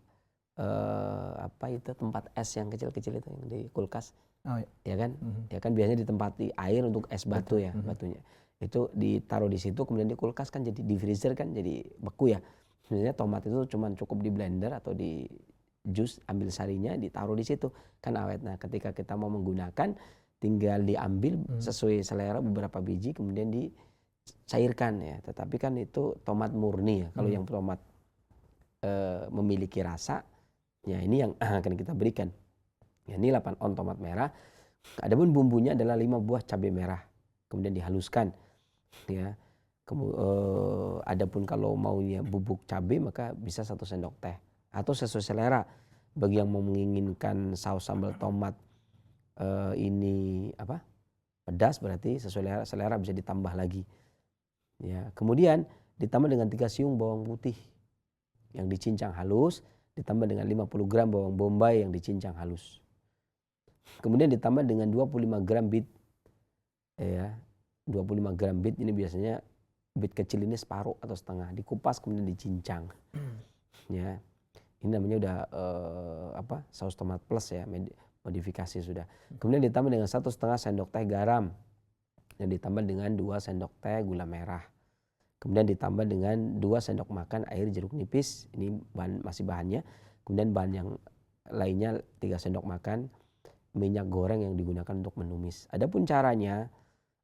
tempat es yang kecil-kecil itu yang di kulkas. Oh, ya kan? Ya kan biasanya ditempati air untuk es batu ya, batunya. Itu ditaruh di situ, kemudian di kulkas kan jadi di freezer kan jadi beku ya. Sebenarnya tomat itu cuma cukup di blender atau di jus, ambil sarinya ditaruh di situ kan awet. Nah, ketika kita mau menggunakan tinggal diambil sesuai selera beberapa biji, kemudian dicairkan ya. Tetapi kan itu tomat murni ya. Kalau yang tomat memiliki rasa, ya ini yang akan kita berikan. Ya, ini 8 on tomat merah. Adapun bumbunya adalah 5 buah cabai merah, kemudian dihaluskan. Ya. Adapun kalau maunya bubuk cabai maka bisa 1 sendok teh atau sesuai selera. Bagi yang mau menginginkan saus sambal tomat ini pedas, berarti sesuai selera bisa ditambah lagi. Ya, kemudian ditambah dengan 3 siung bawang putih yang dicincang halus, ditambah dengan 50 gram bawang bombay yang dicincang halus. Kemudian ditambah dengan 25 gram bit. Ya, 25 gram bit ini biasanya bit kecil ini separuh atau setengah, dikupas kemudian dicincang. Ya. Ini namanya udah saus tomat plus ya, modifikasi sudah. Kemudian ditambah dengan 1,5 sendok teh garam, dan ditambah dengan 2 sendok teh gula merah. Kemudian ditambah dengan 2 sendok makan air jeruk nipis. Ini masih bahannya. Kemudian bahan yang lainnya 3 sendok makan minyak goreng yang digunakan untuk menumis. Adapun caranya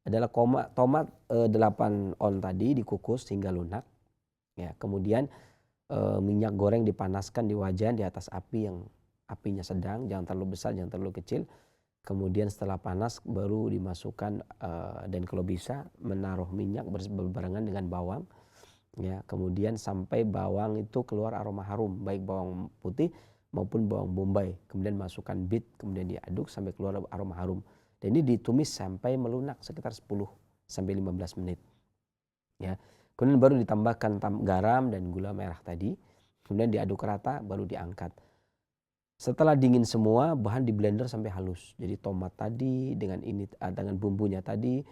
adalah tomat 8 on tadi dikukus hingga lunak. Ya, kemudian minyak goreng dipanaskan di wajan di atas api yang apinya sedang, jangan terlalu besar, jangan terlalu kecil. Kemudian setelah panas baru dimasukkan dan kalau bisa menaruh minyak berbarengan dengan bawang. Ya, kemudian sampai bawang itu keluar aroma harum, baik bawang putih maupun bawang bombay. Kemudian masukkan bit, kemudian diaduk sampai keluar aroma harum. Dan ini ditumis sampai melunak sekitar 10 sampai 15 menit. Ya. Kemudian baru ditambahkan garam dan gula merah tadi. Kemudian diaduk rata baru diangkat. Setelah dingin semua, bahan di blender sampai halus. Jadi tomat tadi dengan bumbunya tadi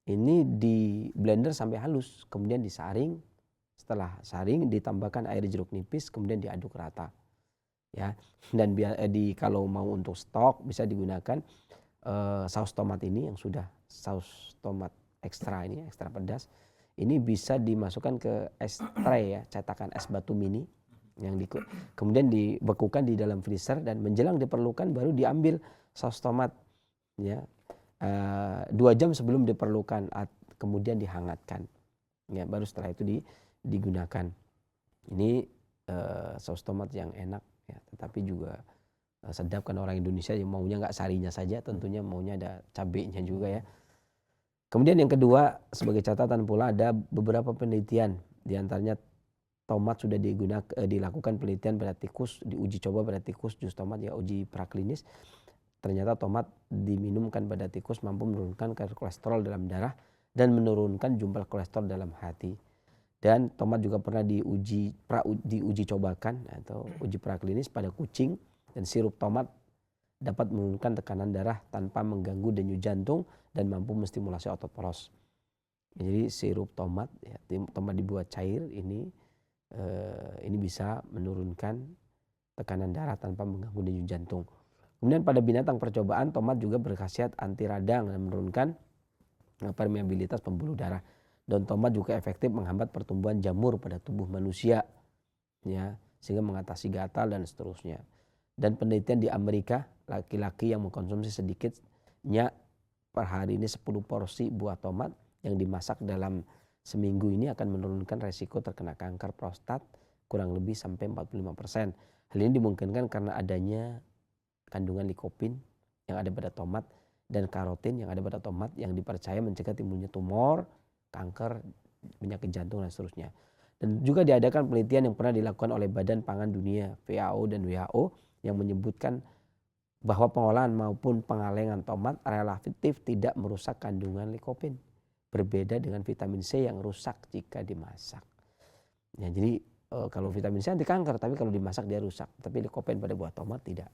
ini di blender sampai halus. Kemudian disaring. Setelah saring ditambahkan air jeruk nipis, kemudian diaduk rata. Ya. Dan kalau mau untuk stok bisa digunakan saus tomat ini yang sudah saus tomat ekstra ini, ekstra pedas. Ini bisa dimasukkan ke es tray ya, cetakan es batu mini yang kemudian dibekukan di dalam freezer, dan menjelang diperlukan baru diambil saus tomat ya. 2 jam sebelum diperlukan kemudian dihangatkan. Ya, baru setelah itu digunakan. Ini saus tomat yang enak ya, tetapi juga sedap kan orang Indonesia yang maunya nggak sarinya saja, tentunya maunya ada cabenya juga ya. Kemudian yang kedua, sebagai catatan pula ada beberapa penelitian, diantaranya tomat sudah dilakukan penelitian pada tikus, diuji coba pada tikus jus tomat ya, uji praklinis. Ternyata tomat diminumkan pada tikus mampu menurunkan kadar kolesterol dalam darah dan menurunkan jumlah kolesterol dalam hati. Dan tomat juga pernah diuji cobakan atau uji praklinis pada kucing, dan sirup tomat dapat menurunkan tekanan darah tanpa mengganggu denyut jantung dan mampu menstimulasi otot poros. Jadi sirup tomat ya, tomat dibuat cair ini bisa menurunkan tekanan darah tanpa mengganggu denyut jantung. Kemudian pada binatang percobaan, tomat juga berkhasiat anti radang dan menurunkan permeabilitas pembuluh darah. Daun tomat juga efektif menghambat pertumbuhan jamur pada tubuh manusia, ya, sehingga mengatasi gatal dan seterusnya. Dan penelitian di Amerika, laki-laki yang mengkonsumsi sedikitnya per hari ini 10 porsi buah tomat yang dimasak dalam seminggu ini akan menurunkan resiko terkena kanker prostat kurang lebih sampai 45%. Hal ini dimungkinkan karena adanya kandungan likopin yang ada pada tomat dan karotin yang ada pada tomat yang dipercaya mencegah timbulnya tumor, kanker, penyakit jantung dan seterusnya. Dan juga diadakan penelitian yang pernah dilakukan oleh Badan Pangan Dunia (FAO) dan WHO yang menyebutkan bahwa pengolahan maupun pengalengan tomat relatif tidak merusak kandungan likopin, berbeda dengan vitamin C yang rusak jika dimasak. Ya, jadi kalau vitamin C anti kanker, tapi kalau dimasak dia rusak. Tapi likopin pada buah tomat tidak.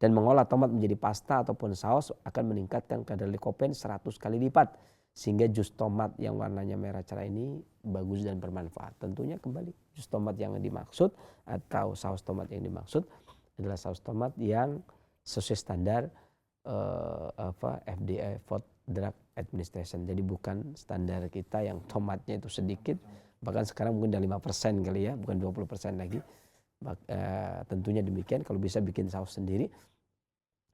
Dan mengolah tomat menjadi pasta ataupun saus akan meningkatkan kadar likopin 100 kali lipat. Sehingga jus tomat yang warnanya merah cerah ini bagus dan bermanfaat. Tentunya kembali jus tomat yang dimaksud atau saus tomat yang dimaksud adalah saus tomat yang sesuai standar FDA, Food Drug Administration. Jadi bukan standar kita yang tomatnya itu sedikit, bahkan sekarang mungkin udah 5% kali ya, bukan 20% lagi. Tentunya demikian, kalau bisa bikin saus sendiri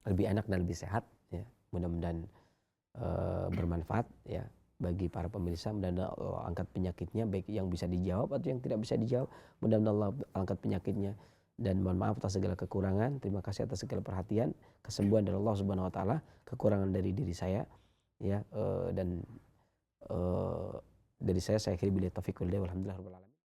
lebih enak dan lebih sehat ya. Mudah-mudahan bermanfaat ya bagi para pemirsa. Mudah-mudahan Allah angkat penyakitnya, baik yang bisa dijawab atau yang tidak bisa dijawab. Mudah-mudahan Allah angkat penyakitnya. Dan mohon maaf atas segala kekurangan. Terima kasih atas segala perhatian. Kesembuhan dari Allah Subhanahu Wa Taala. Kekurangan dari diri saya ya, dan dari saya akhiri billahi taufiq wal hidayah. Walhamdulillah rabbil alamin.